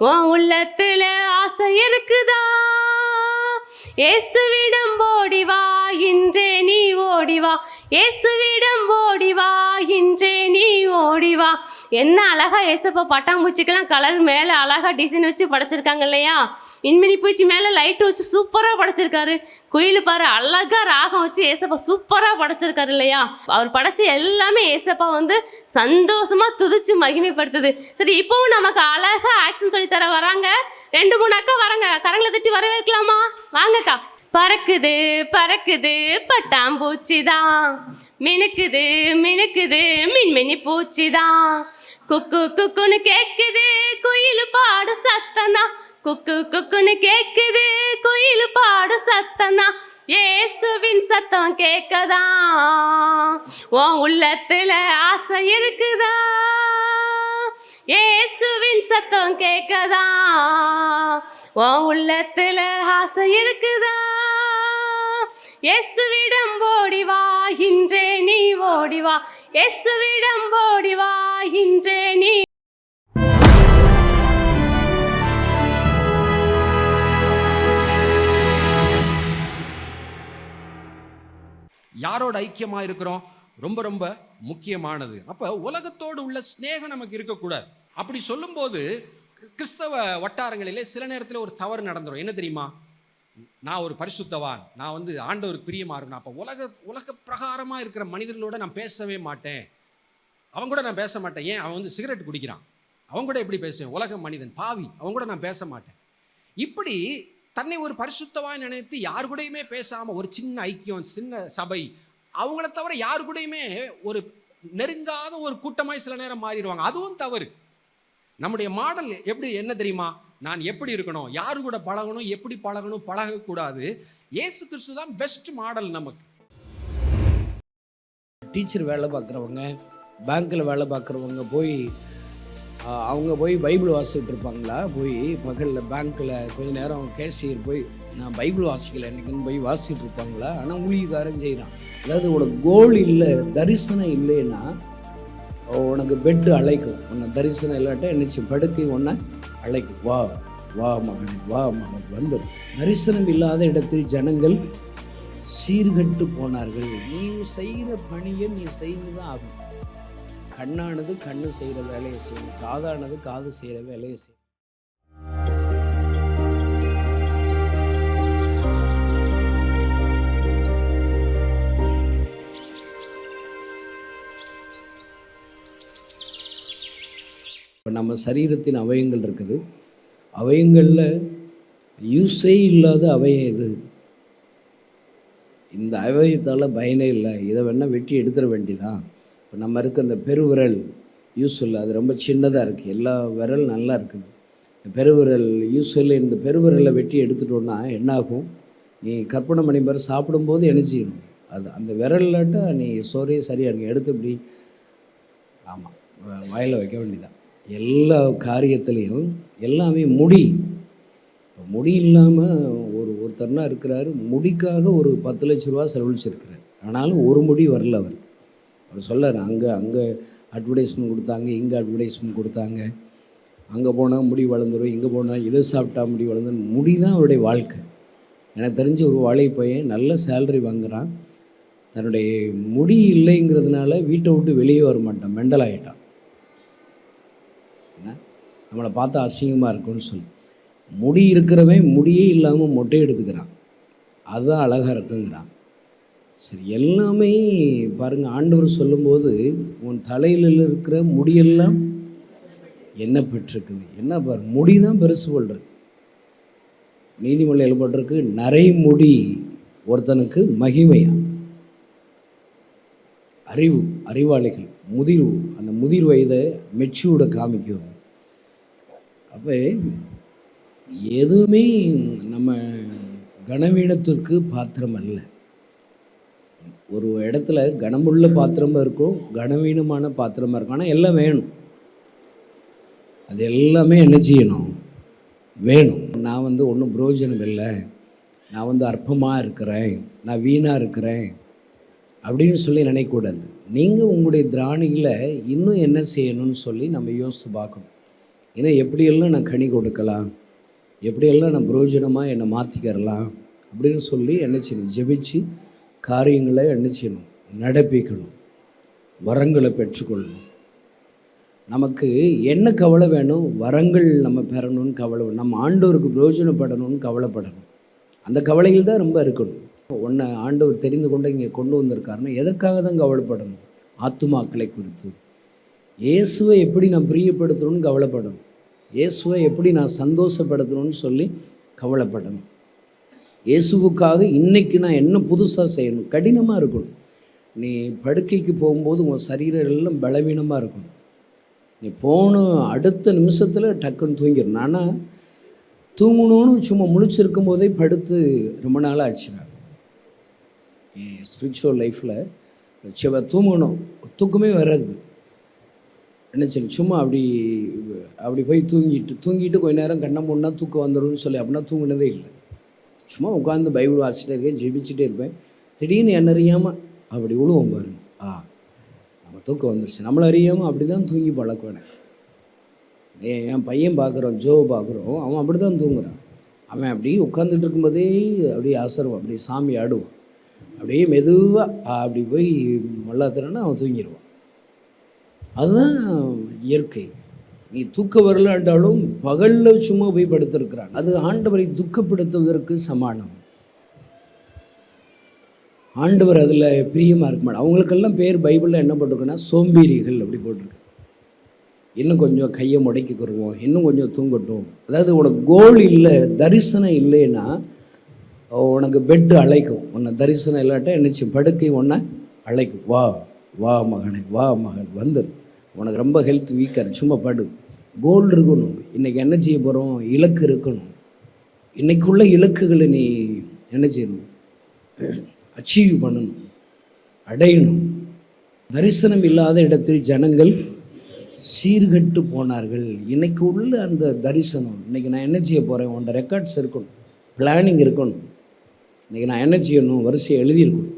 உன் உள்ளத்துல ஆசை இருக்குதா, இயேசுவிடம் ஓடிவா இன்றே நீ ஓடிவா, இயேசுவிடம் ஓடிவா இன்றே நீ ஓடிவா. என்ன அழகா ஏசப்பா பட்டாம்பூச்சிக்கெல்லாம் கலர் மேலே அழகா டிசைன் வச்சு படைச்சிருக்காங்க இல்லையா? மின்மினி பூச்சி மேலே லைட் வச்சு சூப்பராக படைச்சிருக்காரு. குயில் பாரு அழகா ராகம் வச்சு ஏசப்பா சூப்பராக படைச்சிருக்காரு இல்லையா? அவர் படைச்சி எல்லாமே ஏசப்பா வந்து சந்தோஷமா துதிச்சு மகிமைப்படுத்துது. சரி, இப்போவும் நமக்கு அழகா ஆக்ஷன் சொல்லி தர வராங்க 2-3 அக்கா வராங்க. கரங்களை தட்டி வரவேற்கலாமா? வாங்கக்கா. பறக்குது பறக்குது பட்டாம்பூச்சி தான், மினுக்குது மினுக்குது மின்மினி பூச்சி தான், குக்கு குக்குன்னு கேக்குது குயிலு பாடு சத்தம் தான், குக்கு குக்குன்னு கேக்குது குயிலு பாடு சத்தம் தான், இயேசுவின் சத்தம் கேட்கதா, உன் உள்ளத்துல ஆசை இருக்குதா, இயேசுவின் சத்தம் கேட்கதா, உன் உள்ளத்துல ஆசை இருக்குதா, இயேசுவிடம் ஓடிவா இன்றே நீ ஓடிவா, இயேசுவிடம் ஓடி வா இன்றே நீ. யாரோட ஐக்கியமா இருக்கிறோம்? ரொம்ப ரொம்ப முக்கியமானது. அப்ப உலகத்தோடு உள்ள ஸ்நேகம் நமக்கு இருக்கக்கூடாது. அப்படி சொல்லும்போது கிறிஸ்தவ வட்டாரங்களிலே சில நேரத்தில் ஒரு தவறு நடந்துடும். என்ன தெரியுமா? நான் ஒரு பரிசுத்தவான், நான் ஆண்டவருக்கு பிரியமா இருக்கணும், அப்போ உலக பிரகாரமாக இருக்கிற மனிதர்களோட நான் பேசவே மாட்டேன், அவங்க கூட நான் பேச மாட்டேன். ஏன்? அவன் சிகரெட் குடிக்கிறான், அவங்க கூட எப்படி பேசுவேன்? உலக மனிதன் பாவி, அவங்க கூட நான் பேச மாட்டேன். இப்படி தன்னை ஒரு பரிசுத்தவான் நினைத்து யாரு கூடயுமே பேசாமல் ஒரு சின்ன ஐக்கியம், சின்ன சபை, அவங்கள தவிர யாரு கூடயுமே ஒரு நெருங்காத ஒரு கூட்டமாய் சில நேரம் மாறிடுவாங்க. அதுவும் தவறு. நம்முடைய மாடல் என்ன தெரியுமா? நான் எப்படி இருக்கணும், யாரு கூட பழகணும், எப்படி பழகணும், பழகக்கூடாது. இயேசு கிறிஸ்து தான் பெஸ்ட் மாடல் நமக்கு. டீச்சர் வேலை பார்க்குறவங்க, பேங்க்கில் வேலை பார்க்குறவங்க அவங்க போய் பைபிள் வாசிச்சுட்டு இருப்பாங்களா? போய் பகலில் பேங்க்கில் கொஞ்ச நேரம் கேஷியர் போய் நான் பைபிள் வாசிக்கலை என்னைக்குன்னு போய் வாசிச்சுட்டு இருப்பாங்களா? ஆனால் ஊழியக்காரன் செய்கிறான். அதாவது உனக்கு கோல் இல்லை, தரிசனம் இல்லைன்னா உனக்கு பெட்டு அழைக்கும். உன்னை தரிசனம் இல்லாட்ட என்னச்சு படுக்கை ஒன்றை அழைக்கும். வா வா மகனே, வா மகன் வந்துடும். தரிசனம் இல்லாத இடத்தில் ஜனங்கள் சீர்கட்டு போனார்கள். நீ செய்கிற பணியை நீ செய்து தான் ஆகும். கண்ணானது கண்ணு செய்கிற வேலையை செய்யும், காதானது காது செய்கிற வேலையை செய்யும். இப்போ நம்ம சரீரத்தின் அவயங்கள் இருக்குது. அவயங்களில் யூஸே இல்லாத அவயம் எது? இந்த அவயத்தால் பயனே இல்லை, இதை வேணால் வெட்டி எடுத்துட வேண்டியதான். இப்போ நம்ம இருக்க அந்த பெருவிரல் யூஸ் இல்லை, அது ரொம்ப சின்னதாக இருக்குது. எல்லா விரல் நல்லா இருக்குது, பெருவிரல் யூஸ் இல்லை. இந்த பெருவிரலை வெட்டி எடுத்துட்டோன்னா என்னாகும்? நீ கற்பனை பண்ணி பாரு, சாப்பிடும்போது என்ன செய்யணும்? அது அந்த விரல்லாட்ட நீ சோறையே சரியாக இருக்கும், எடுத்து இப்படி ஆமாம் வாயில் வைக்க வேண்டியதான். எல்லா காரியத்துலேயும் எல்லாமே முடி. இப்போ முடி இல்லாமல் ஒருத்தர்னா இருக்கிறாரு, முடிக்காக ஒரு 10 லட்ச ரூபா செலவழிச்சிருக்கிறார், ஆனாலும் ஒரு முடி வரல அவருக்கு. அவர் சொல்லார், அங்கே அட்வர்டைஸ்மெண்ட் கொடுத்தாங்க, இங்கே அட்வர்டைஸ்மெண்ட் கொடுத்தாங்க, அங்கே போனால் முடி வளர்ந்துடும், இங்கே போனால் இதை சாப்பிட்டா முடி வளர்ந்துடும். முடி தான் அவருடைய வாழ்க்கை. எனக்கு தெரிஞ்ச ஒரு வாழை பையன் நல்ல சேலரி வாங்குகிறான், தன்னுடைய முடி இல்லைங்கிறதுனால வீட்டை விட்டு வெளியே வர மாட்டான், மெண்டல் ஆகிட்டான். என்ன நம்மளை பார்த்தா அசிங்கமாக இருக்குன்னு சொல்லி முடி இருக்கிறவன் முடியே இல்லாமல் மொட்டை எடுத்துக்கிறான், அதுதான் அழகாக இருக்குங்கிறான். சரி, எல்லாமே பாருங்கள், ஆண்டவர் சொல்லும்போது உன் தலையில் இருக்கிற முடியெல்லாம் என்ன பெற்றிருக்குது? என்ன பாரு, முடி தான் பெருசு கொள்றது. நீதிமொழி எழுப்பட்டிருக்கு, நரைமுடி ஒருத்தனுக்கு மகிமையா. அறிவாளிகள் முதிர்வு, அந்த முதிர் வயதை மெச்சூர்ட காமிக்கும். அப்போ எதுவுமே நம்ம கனவீனத்திற்கு பாத்திரம் அல்ல. ஒரு இடத்துல கனமுள்ள பாத்திரமாக இருக்கும், கனவீனமான பாத்திரமாக இருக்கும், ஆனால் எல்லாம் வேணும். அது எல்லாமே என்ன செய்யணும்? வேணும். நான் ஒன்றும் பிரயோஜனம் இல்லை, நான் அற்பமாக இருக்கிறேன், நான் வீணாக இருக்கிறேன் அப்படின்னு சொல்லி நினைக்கக்கூடாது. நீங்கள் உங்களுடைய திராணிகளை இன்னும் என்ன செய்யணும்னு சொல்லி நம்ம யோசித்து பார்க்கணும். ஏன்னா எப்படியெல்லாம் நான் கனி கொடுக்கலாம், எப்படியெல்லாம் நான் பிரயோஜனமாக என்னை மாற்றிக்கிறலாம் அப்படின்னு சொல்லி என்ன செய்யணும்? ஜெபிச்சு காரியங்களை என்ன செய்யணும்? நடப்பிக்கணும், வரங்களை பெற்றுக்கொள்ளணும். நமக்கு என்ன கவலை வேணும்? வரங்கள் நம்ம பெறணும்னு கவலை வேணும், நம்ம ஆண்டவருக்கு பிரயோஜனப்படணும்னு கவலைப்படணும். அந்த கவலைகள் தான் ரொம்ப இருக்கணும். ஒன்றை ஆண்டவர் தெரிந்து கொண்டு இங்கே கொண்டு வந்திருக்காருன்னா எதற்காக தான் கவலைப்படணும்? ஆத்துமாக்களை குறித்து, இயேசுவை எப்படி நான் பிரியப்படுத்தணும்னு கவலைப்படணும், இயேசுவை எப்படி நான் சந்தோஷப்படுத்தணும்னு சொல்லி கவலைப்படணும். இயேசுவுக்காக இன்றைக்கி நான் என்ன புதுசாக செய்யணும்? கடினமாக இருக்கணும். நீ படுக்கைக்கு போகும்போது உன் சரீரம் எல்லாம் பலவீனமாக இருக்கணும். நீ போன அடுத்த நிமிஷத்தில் டக்குன்னு தூங்கிடணும். ஆனால் தூங்கணும்னு சும்மா முழிச்சிருக்கும் போதே படுத்து ரொம்ப நாள் ஆச்சுனா ஸ்பிரிச்சுவல் லைஃப்பில் தூங்கணும், தூக்கமே வராது. என்ன சொல்லி சும்மா அப்படி போய் தூங்கிட்டு கொஞ்ச நேரம் கண்ணை மூடினா தூக்கம் வந்துடும்னு சொல்லி அப்படின்னா தூங்கினதே இல்லை. சும்மா உட்காந்து பைபிள் வாசிச்சுட்டே இருக்கேன், ஜெபிச்சுட்டே இருப்பேன், திடீர்னு என்ன அறியாமல் அப்படி விழுவோம் பாருங்க. நம்ம தூக்கம் வந்துருச்சு, நம்மளை அறியாமல் அப்படி தான் தூங்கி பழக்கம் எனக்கு. என் பையன் பார்க்குறோம், ஜோ பார்க்குறோம், அவன் அப்படி தான் தூங்குறான். அவன் அப்படியே உட்காந்துட்டு இருக்கும்போதே அப்படியே அசருவான், அப்படியே சாமி ஆடுவான், அப்படியே மெதுவாக அப்படி போய் மல்லாத்திரன்னா அவன் தூங்கிடுவான். அதுதான் இயற்கை. நீ தூக்க வரலாண்டாலும் பகலில் சும்மா போய் படுத்திருக்கிறான், அது ஆண்டவரை துக்கப்படுத்துவதற்கு சமானம். ஆண்டவர் அதில் பிரியமாக இருக்க மாட்டான். அவங்களுக்கெல்லாம் பேர் பைபிளில் என்ன போட்டிருக்குன்னா சோம்பேறிகள் அப்படி போட்டிருக்கு. இன்னும் கொஞ்சம் கையை முடக்கிக்கிடுவோம், இன்னும் கொஞ்சம் தூங்கட்டும். அதாவது உனக்கு கோல் இல்லை, தரிசனம் இல்லைன்னா உனக்கு பெட்டு அழைக்கும். உன்னை தரிசனம் இல்லாட்டா என்னச்சு படுக்கை ஒன்றை அழைக்கும், வா வா மகனே, வா மகன் வந்துடு, உனக்கு ரொம்ப ஹெல்த் வீக்காக சும்மா படு. கோல் இருக்கணும். இன்றைக்கி என்ன செய்ய போகிறோம், இலக்கு இருக்கணும். இன்றைக்குள்ள இலக்குகளை நீ என்ன செய்யணும், அச்சீவ் பண்ணணும், அடையணும். தரிசனம் இல்லாத இடத்தில் ஜனங்கள் சீர்கட்டு போனார்கள். இன்றைக்கி உள்ள அந்த தரிசனம், இன்றைக்கி நான் என்ன செய்ய போகிறேன், உன்ட ரெக்கார்ட்ஸ் இருக்கணும், பிளானிங் இருக்கணும். இன்றைக்கி நான் என்ன செய்யணும், வரிசையை எழுதியிருக்கணும்.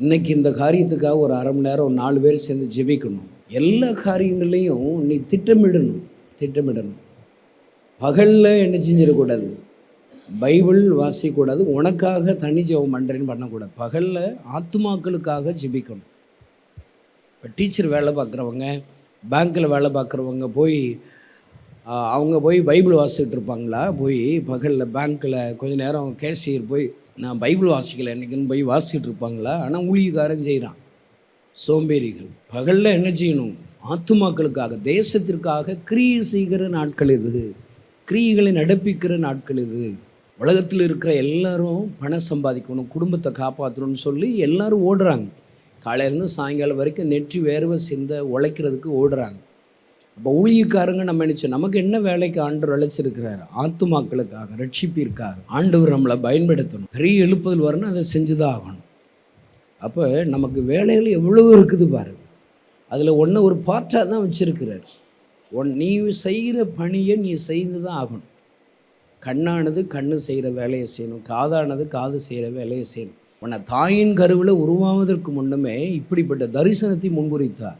இன்றைக்கி இந்த காரியத்துக்காக ஒரு அரை மணி நேரம் 4 பேர் சேர்ந்து ஜெபிக்கணும். எல்லா காரியங்கள்லேயும் நீ திட்டமிடணும். பகலில் என்ன செஞ்சிடக்கூடாது, பைபிள் வாசிக்கக்கூடாது, உனக்காக தனி ஜெபம் பண்ணுறேன்னு பண்ணக்கூடாது. பகலில் ஆத்துமாக்களுக்காக ஜெபிக்கணும். இப்போ டீச்சர் வேலை பார்க்குறவங்க, பேங்க்கில் வேலை பார்க்குறவங்க அவங்க போய் பைபிள் வாசிக்கிட்டு இருப்பாங்களா? போய் பகலில் பேங்க்கில் கொஞ்சம் நேரம் கேஷியர் போய் நான் பைபிள் வாசிக்கலை என்றைக்குன்னு போய் வாசிக்கிட்டு இருப்பாங்களா? ஆனால் ஊழியக்காரன் செய்கிறான். சோம்பேறிகள். பகலில் என்ன செய்யணும், ஆத்துமாக்களுக்காக, தேசத்திற்காக கிரியை செய்கிற நாட்கள் இது, கிரியைகளை நடப்பிக்கிற நாட்கள் இது. உலகத்தில் இருக்கிற எல்லாரும் பணம் சம்பாதிக்கணும், குடும்பத்தை காப்பாற்றணும்னு சொல்லி எல்லாரும் ஓடுறாங்க. காலையிலேருந்து சாயங்காலம் வரைக்கும் நெற்றி வேர்வை சிந்த உழைக்கிறதுக்கு ஓடுறாங்க. அப்போ ஊழியக்காரங்க நம்ம நினச்சோம், நமக்கு என்ன வேலைக்கு ஆண்டவர் அழைச்சிருக்கிறார், ஆத்துமாக்களுக்காக, ரட்சிப்பிற்காக ஆண்டவர் நம்மளை பயன்படுத்தணும். பெரிய எழுப்புதல் வரணும், அதை செஞ்சு தான் ஆகணும். அப்போ நமக்கு வேலைகள் எவ்வளோ இருக்குது பாருங்க. அதில் ஒரு பார்ட்டாக தான் வச்சுருக்கிறார். நீ செய்கிற பணியை நீ செய்து தான் ஆகணும். கண்ணானது கண்ணு செய்கிற வேலையை செய்யணும், காதானது காது செய்கிற வேலையை செய்யணும். உன்னை தாயின் கருவில் உருவாவதற்கு முன்னமே இப்படிப்பட்ட தரிசனத்தை முன்குறித்தார்.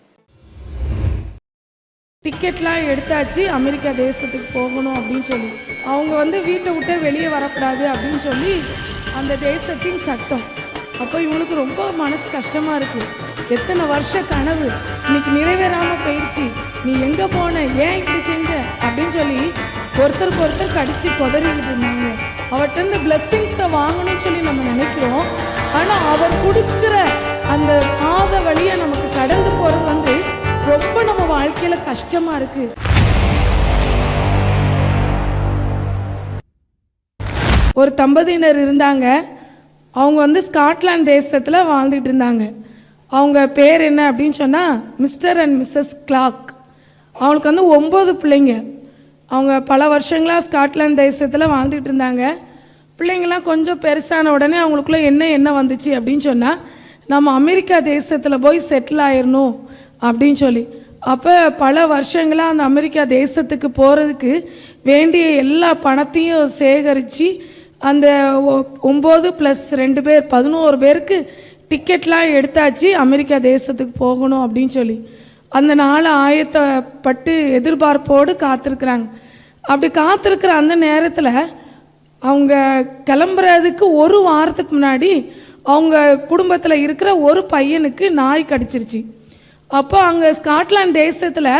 டிக்கெட்லாம் எடுத்தாச்சு, அமெரிக்கா தேசத்துக்கு போகணும் அப்படின்னு சொல்லி. அவங்க வீட்டை விட்டு வெளியே வரக்கூடாது அப்படின்னு சொல்லி அந்த தேசத்தின் சட்டம். அப்போ இவனுக்கு ரொம்ப மனசு கஷ்டமாக இருக்குது. எத்தனை வருஷ கனவு இன்னைக்கு நிறைவேறாமல் போயிடுச்சு, நீ எங்கே போன, ஏன் இப்படி செஞ்ச அப்படின்னு சொல்லி ஒருத்தருக்கு ஒருத்தர் கடிச்சு கொதறிக்கிட்டு இருந்தாங்க. அவர்கிட்ட இருந்து பிளெஸ்ஸிங்ஸை வாங்கணும்னு சொல்லி நம்ம நினைக்கிறோம். ஆனால் அவர் கொடுக்குற அந்த பாத வழியை நமக்கு கடந்து போகிறது ரொம்ப நம்ம வாழ்க்கையில் கஷ்டமாக இருக்குது. ஒரு தம்பதியினர் இருந்தாங்க. அவங்க ஸ்காட்லாந்து தேசத்தில் வாழ்ந்துட்டு இருந்தாங்க. அவங்க பேர் என்ன அப்படின்னு சொன்னால் மிஸ்டர் அண்ட் மிஸ்ஸஸ் கிளார்க். அவங்களுக்கு 9 பிள்ளைங்க. அவங்க பல வருஷங்களாக ஸ்காட்லாந்து தேசத்தில் வாழ்ந்துட்டு இருந்தாங்க. பிள்ளைங்கள்லாம் கொஞ்சம் பெருசான உடனே அவங்களுக்குள்ள என்ன வந்துச்சு அப்படின்னு சொன்னால், நம்ம அமெரிக்கா தேசத்தில் போய் செட்டில் ஆயிடணும் அப்படின்னு சொல்லி. அப்போ பல வருஷங்களாக அந்த அமெரிக்கா தேசத்துக்கு போகிறதுக்கு வேண்டிய எல்லா பணத்தையும் சேகரித்து அந்த 9 + 2 பேர் 11 பேருக்கு டிக்கெட்லாம் எடுத்தாச்சு, அமெரிக்கா தேசத்துக்கு போகணும் அப்படின்னு சொல்லி. அந்த நாள் ஆயத்தப்பட்டு எதிர்பார்ப்போடு காத்திருக்கிறாங்க. அப்படி காத்திருக்கிற அந்த நேரத்தில் அவங்க கிளம்புறதுக்கு 1 வாரத்துக்கு முன்னாடி அவங்க குடும்பத்தில் இருக்கிற ஒரு பையனுக்கு நாய் கடிச்சிருச்சு. அப்போ அங்கே ஸ்காட்லாந்து தேசத்தில்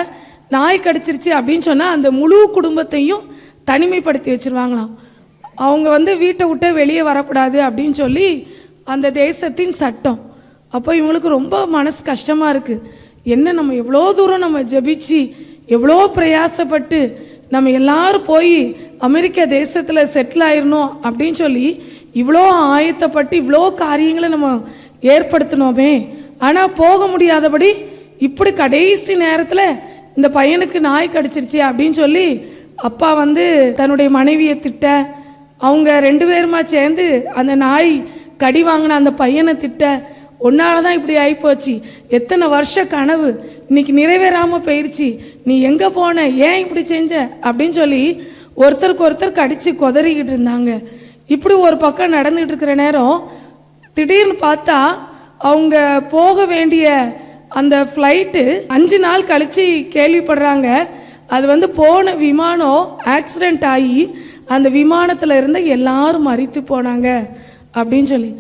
நாய் கடிச்சிருச்சு அப்படின்னு சொன்னால் அந்த முழு குடும்பத்தையும் தனிமைப்படுத்தி வச்சுருவாங்களாம். அவங்க வீட்டை விட்டு வெளியே வரக்கூடாது அப்படின்னு சொல்லி அந்த தேசத்தின் சட்டம். அப்போ இவங்களுக்கு ரொம்ப மனசு கஷ்டமாக இருக்குது. என்ன நம்ம எவ்வளோ தூரம் நம்ம ஜெபிச்சு எவ்வளோ பிரயாசப்பட்டு நம்ம எல்லாரும் போய் அமெரிக்கா தேசத்தில் செட்டில் ஆயிடணும் அப்படின்னு சொல்லி இவ்வளோ ஆயத்தப்பட்டு இவ்வளோ காரியங்களை நம்ம ஏற்படுத்தினோமே, ஆனால் போக முடியாதபடி இப்படி கடைசி நேரத்தில் இந்த பையனுக்கு நாய் கடிச்சிருச்சு அப்படின்னு சொல்லி அப்பா தன்னுடைய மனைவியை திட்ட, அவங்க 2 பேருமா சேர்ந்து அந்த நாய் கடி வாங்கின அந்த பையனை திட்ட, ஒன்னால தான் இப்படி ஆகிப்போச்சு, எத்தனை வருஷ கனவு இன்னைக்கு நிறைவேறாமல் போயிடுச்சு, நீ எங்கே போன, ஏன் இப்படி செஞ்ச அப்படின்னு சொல்லி ஒருத்தருக்கு ஒருத்தர் கடிச்சு கொதறிக்கிட்டு இருந்தாங்க. இப்படி ஒரு பக்கம் நடந்துகிட்டு இருக்கிற நேரம் திடீர்னு பார்த்தா அவங்க போக வேண்டிய அந்த ஃப்ளைட்டு 5 நாள் கழித்து கேள்விப்படுறாங்க, அது போன விமானம் ஆக்சிடெண்ட் ஆகி அந்த விமானத்தில் இருந்த எல்லாரும் மரித்து போனாங்க அப்படின்னு சொல்லி.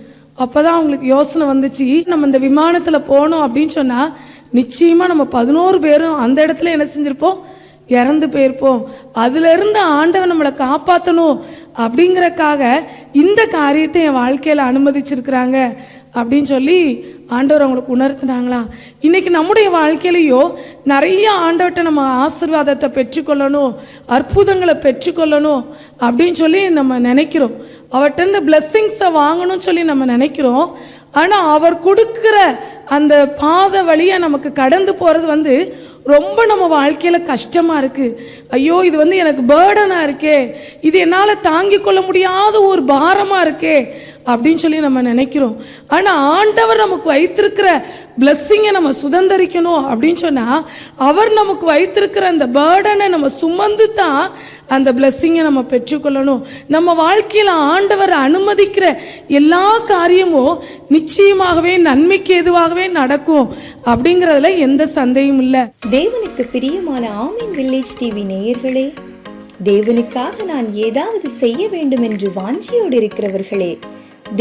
அப்போ தான் அவங்களுக்கு யோசனை வந்துச்சு, நம்ம இந்த விமானத்தில் போனோம் அப்படின்னு சொன்னால் நிச்சயமாக நம்ம 11 பேரும் அந்த இடத்துல என்ன செஞ்சுருப்போம், இறந்து போயிருப்போம். அதிலிருந்து ஆண்டவன் நம்மளை காப்பாற்றணும் அப்படிங்கிறக்காக இந்த காரியத்தை என் வாழ்க்கையில் அனுமதிச்சிருக்கிறாங்க அப்படின்னு சொல்லி ஆண்டவர் அவங்களுக்கு உணர்த்தினாங்களாம். இன்றைக்கி நம்முடைய வாழ்க்கையிலையோ நிறைய ஆண்டவர்கிட்ட நம்ம ஆசீர்வாதத்தை பெற்றுக்கொள்ளணும், அற்புதங்களை பெற்றுக்கொள்ளணும் அப்படின்னு சொல்லி நம்ம நினைக்கிறோம். அவர்கிட்ட இந்த பிளெஸ்ஸிங்ஸை வாங்கணும்னு சொல்லி நம்ம நினைக்கிறோம். ஆனால் அவர் கொடுக்குற அந்த பாதை வழியாக நமக்கு கடந்து போகிறது ரொம்ப நம்ம வாழ்க்கையில் கஷ்டமாக இருக்குது. ஐயோ இது எனக்கு பேர்டனாக இருக்கே, இது என்னால் தாங்கிக் கொள்ள முடியாத ஒரு பாரமாக இருக்கே அப்படின்னு சொல்லி நம்ம நினைக்கிறோம். ஆனால் ஆண்டவர் நமக்கு வைத்திருக்கிற பிளெஸ்ஸிங்கை நம்ம சுதந்திரிக்கணும் அப்படின்னு சொன்னால் அவர் நமக்கு வைத்திருக்கிற அந்த பேர்டனை நம்ம சுமந்து தான் அந்த பிளெஸ்ஸிங்கை நம்ம பெற்றுக்கொள்ளணும். நம்ம வாழ்க்கையில் ஆண்டவர் அனுமதிக்கிற எல்லா காரியமும் நிச்சயமாகவே நன்மைக்கு எதுவாகவே நடக்கும் அப்படிங்கிறதுல எந்த சந்தேகமும் இல்லை. தேவனுக்கு பிரியமான ஆமீன் வில்லேஜ் டிவி நேயர்களே, தேவனுக்காக நான் ஏதாவது செய்ய வேண்டும் என்று வாஞ்சியோடு இருக்கிறவர்களே,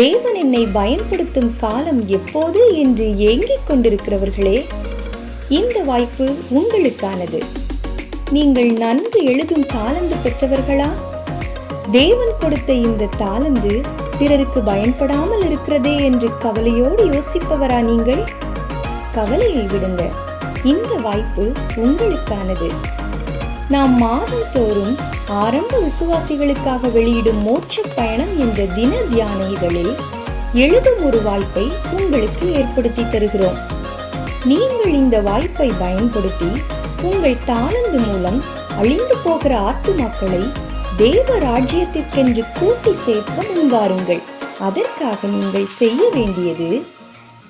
தேவன் என்னை பயன்படுத்தும் காலம் எப்போது என்று ஏங்கிக் கொண்டிருக்கிறவர்களே, இந்த வாய்ப்பு உங்களுக்கானது. நீங்கள் நன்கு எழுதும் தாளந்து பெற்றவர்களா? தேவன் கொடுத்த இந்த தாளந்து பிறருக்கு பயன்படாமல் இருக்கிறதே என்று கவலையோடு யோசிப்பவரா நீங்கள்? கவலையை விடுங்க, இந்த வாய்ப்பு உங்களுக்கானது. நாம் மாதந்தோறும் ஆரம்ப விசுவாசிகளுக்காக வெளியிடும் மோட்ச பயணம் என்ற தின தியான இதழில் எழுதும் ஒரு வாய்ப்பை உங்களுக்கு ஏற்படுத்தி தருகிறோம். நீங்கள் இந்த வாய்ப்பை பயன்படுத்தி உங்கள் தாளந்து மூலம் அழிந்து போகிற ஆத்துமாக்களை தேவ ராஜ்யத்திற்கென்று கூட்டி சேர்க்க முன்வாருங்கள். அதற்காக நீங்கள் செய்ய வேண்டியது,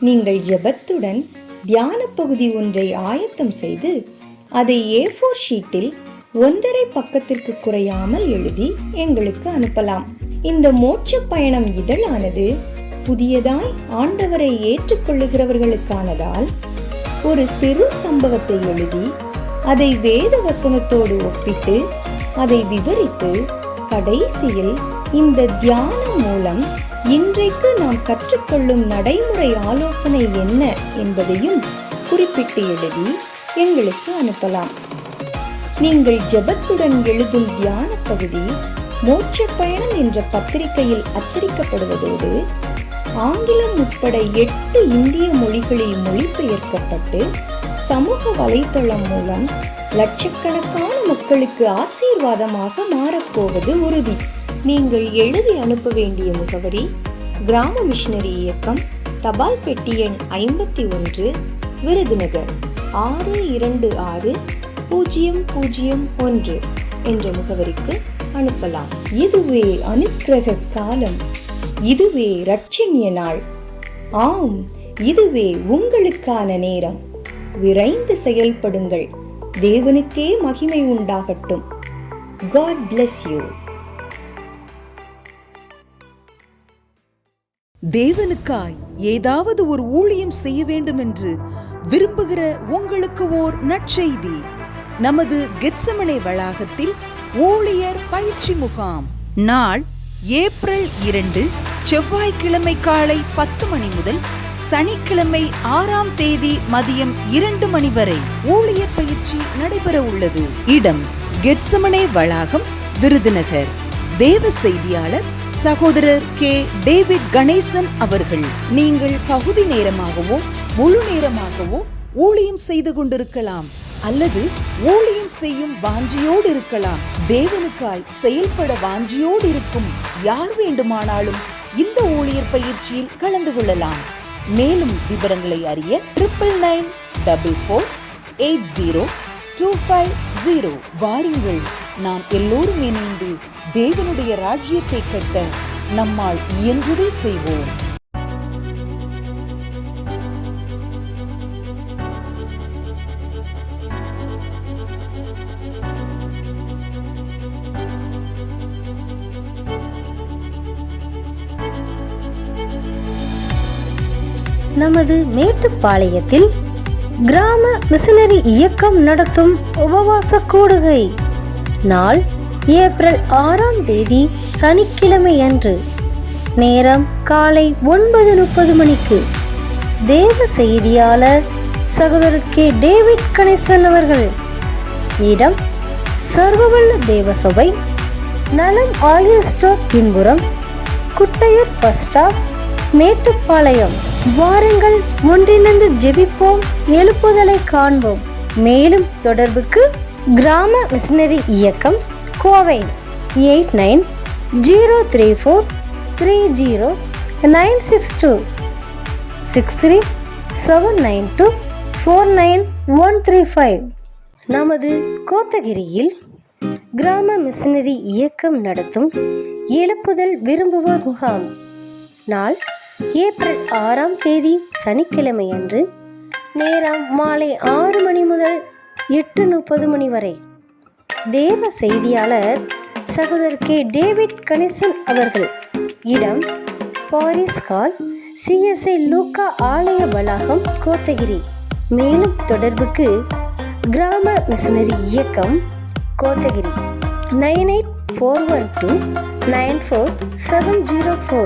நீங்கள் ஜெபத்துடன் தியான பகுதி ஒன்றை ஆயத்தம் செய்து அதை A4 ஷீட்டில் 1.5 பக்கத்திற்கு குறையாமல் எழுதி எங்களுக்கு அனுப்பலாம். இந்த மோட்ச பயணம் இதழானது புதியதாய் ஆண்டவரை ஏற்றுக்கொள்ளுகிறவர்களுக்கானதால் ஒரு சிறு சம்பவத்தை எழுதி அதை வேத வசனத்தோடு ஒப்பிட்டு அதை விவரித்து கடைசியில் இந்த தியானம் மூலம் இன்றைக்கு நாம் கற்றுக்கொள்ளும் நடைமுறை ஆலோசனை என்ன என்பதையும் குறிப்பிட்டு எழுதி எங்களுக்கு அனுப்பலாம். நீங்கள் ஜெபத்துடன் எழுதும் தியான பகுதி மோட்ச பயணம் என்ற பத்திரிகையில் அச்சடிக்கப்படுவதோடு ஆங்கிலம் உட்பட 8 இந்திய மொழிகளில் மொழிபெயர்க்கப்பட்டு சமூக வலைத்தளம் மூலம் லட்சக்கணக்கான மக்களுக்கு ஆசீர்வாதமாக மாறப்போவது உறுதி. நீங்கள் எழுதி அனுப்ப வேண்டிய முகவரி: கிராம மிஷனரி இயக்கம், தபால் பெட்டி எண் 51, விருதுநகர் 626001 என்ற முகவரிக்கு அனுப்பலாம். இதுவே அனுக்கிரக காலம், இதுவே இரட்சணிய நாள். ஆம், இதுவே உங்களுக்கான நேரம். விரைந்து செயல்படுங்கள். தேவனுக்கே மகிமை உண்டாகட்டும். God bless you. தேவனுக்காய் ஏதாவது ஒரு ஊழியம் செய்ய வேண்டும் என்று விரும்புகிற உங்களுக்கு ஓர் நற்செய்தி. நமது கெத்செமனே வளாகத்தில் ஊழியர் பயிற்சி முகாம் நாள் ஏப்ரல் 2 செவ்வாய்க்கிழமை காலை 10 மணி முதல் சனிக்கிழமை 6ஆம் தேதி மதியம் 2 மணி வரை ஊழியர் பயிற்சி நடைபெற உள்ளது. இடம் கெத்செமனே வளாகம், விருதுநகர். தேவ செய்தியாளர் சகோதரர் K. டேவிட் கணேசன் அவர்கள். நீங்கள் பகுதி நேரமாகவோ முழு நேரமாகவோ ஊழியம் செய்து கொண்டிருக்கலாம் அல்லது ஊழியம் செய்யும் வாஞ்சியோடு இருக்கலாம். தேவனுக்காய் செயல்பட வாஞ்சியோடு இருக்கும் யார் வேண்டுமானாலும் இந்த ஊழியர் பயிற்சியில் கலந்து கொள்ளலாம். மேலும் விவரங்களை அறிய 9944802550 வாருங்கள். நாம் எல்லோரும் இணைந்து தேவனுடைய ராஜ்யத்தை கட்ட நம்மால் இயன்றதை செய்வோம். நமது மேட்டுப்பாளையத்தில் கிராம மிஷனரி இயக்கம் நடத்தும் உபவாச கூடுகை. நாள் ஏப்ரல் 6ஆம் தேதி சனிக்கிழமை அன்று. நேரம் காலை 9:30 மணிக்கு. தேவ செய்தியாளர் சகோதரர் கே. டேவிட் கணேசன் அவர்கள். இடம் சர்வவல்ல தேவசபை, நலம் ஆயில் ஸ்டோர் பின்புறம், குட்டையூர் பஸ் ஸ்டாப், மேட்டுப்பாளையம். வாருங்கள், ஒன்றிணைந்து ஜெபிப்போம், எழுப்புதலை காண்போம். மேலும் தொடர்புக்கு கிராம மிஷனரி இயக்கம், கோவை 8903430962 6379249135. நமது கோத்தகிரியில் கிராம மிஷனரி இயக்கம் நடத்தும் எழுப்புதல் விரும்புவோர் முகாம். நாள் ஏப்ரல் 6ஆம் தேதி சனிக்கிழமை அன்று. நேரம் மாலை 6 மணி முதல் 8:30 மணி வரை. தேவ செய்தியாளர் சகோதரர் கே. டேவிட் கணேசன் அவர்கள். இடம் பாரிஸ் ஹால், CSI லூக்கா ஆலய வளாகம், கோத்தகிரி. மேலும் தொடர்புக்கு கிராம மிஷனரி இயக்கம், கோத்தகிரி 9841294704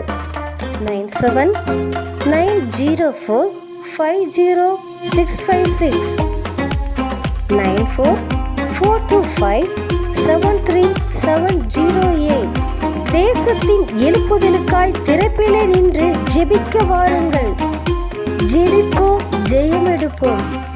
9790450656 9442573708. தேசத்தின் எழுப்புதலுக்காய் திறப்பிலே நின்று ஜெபிக்க வாருங்கள். ஜெபிப்போம், ஜெயம் எடுப்போம்.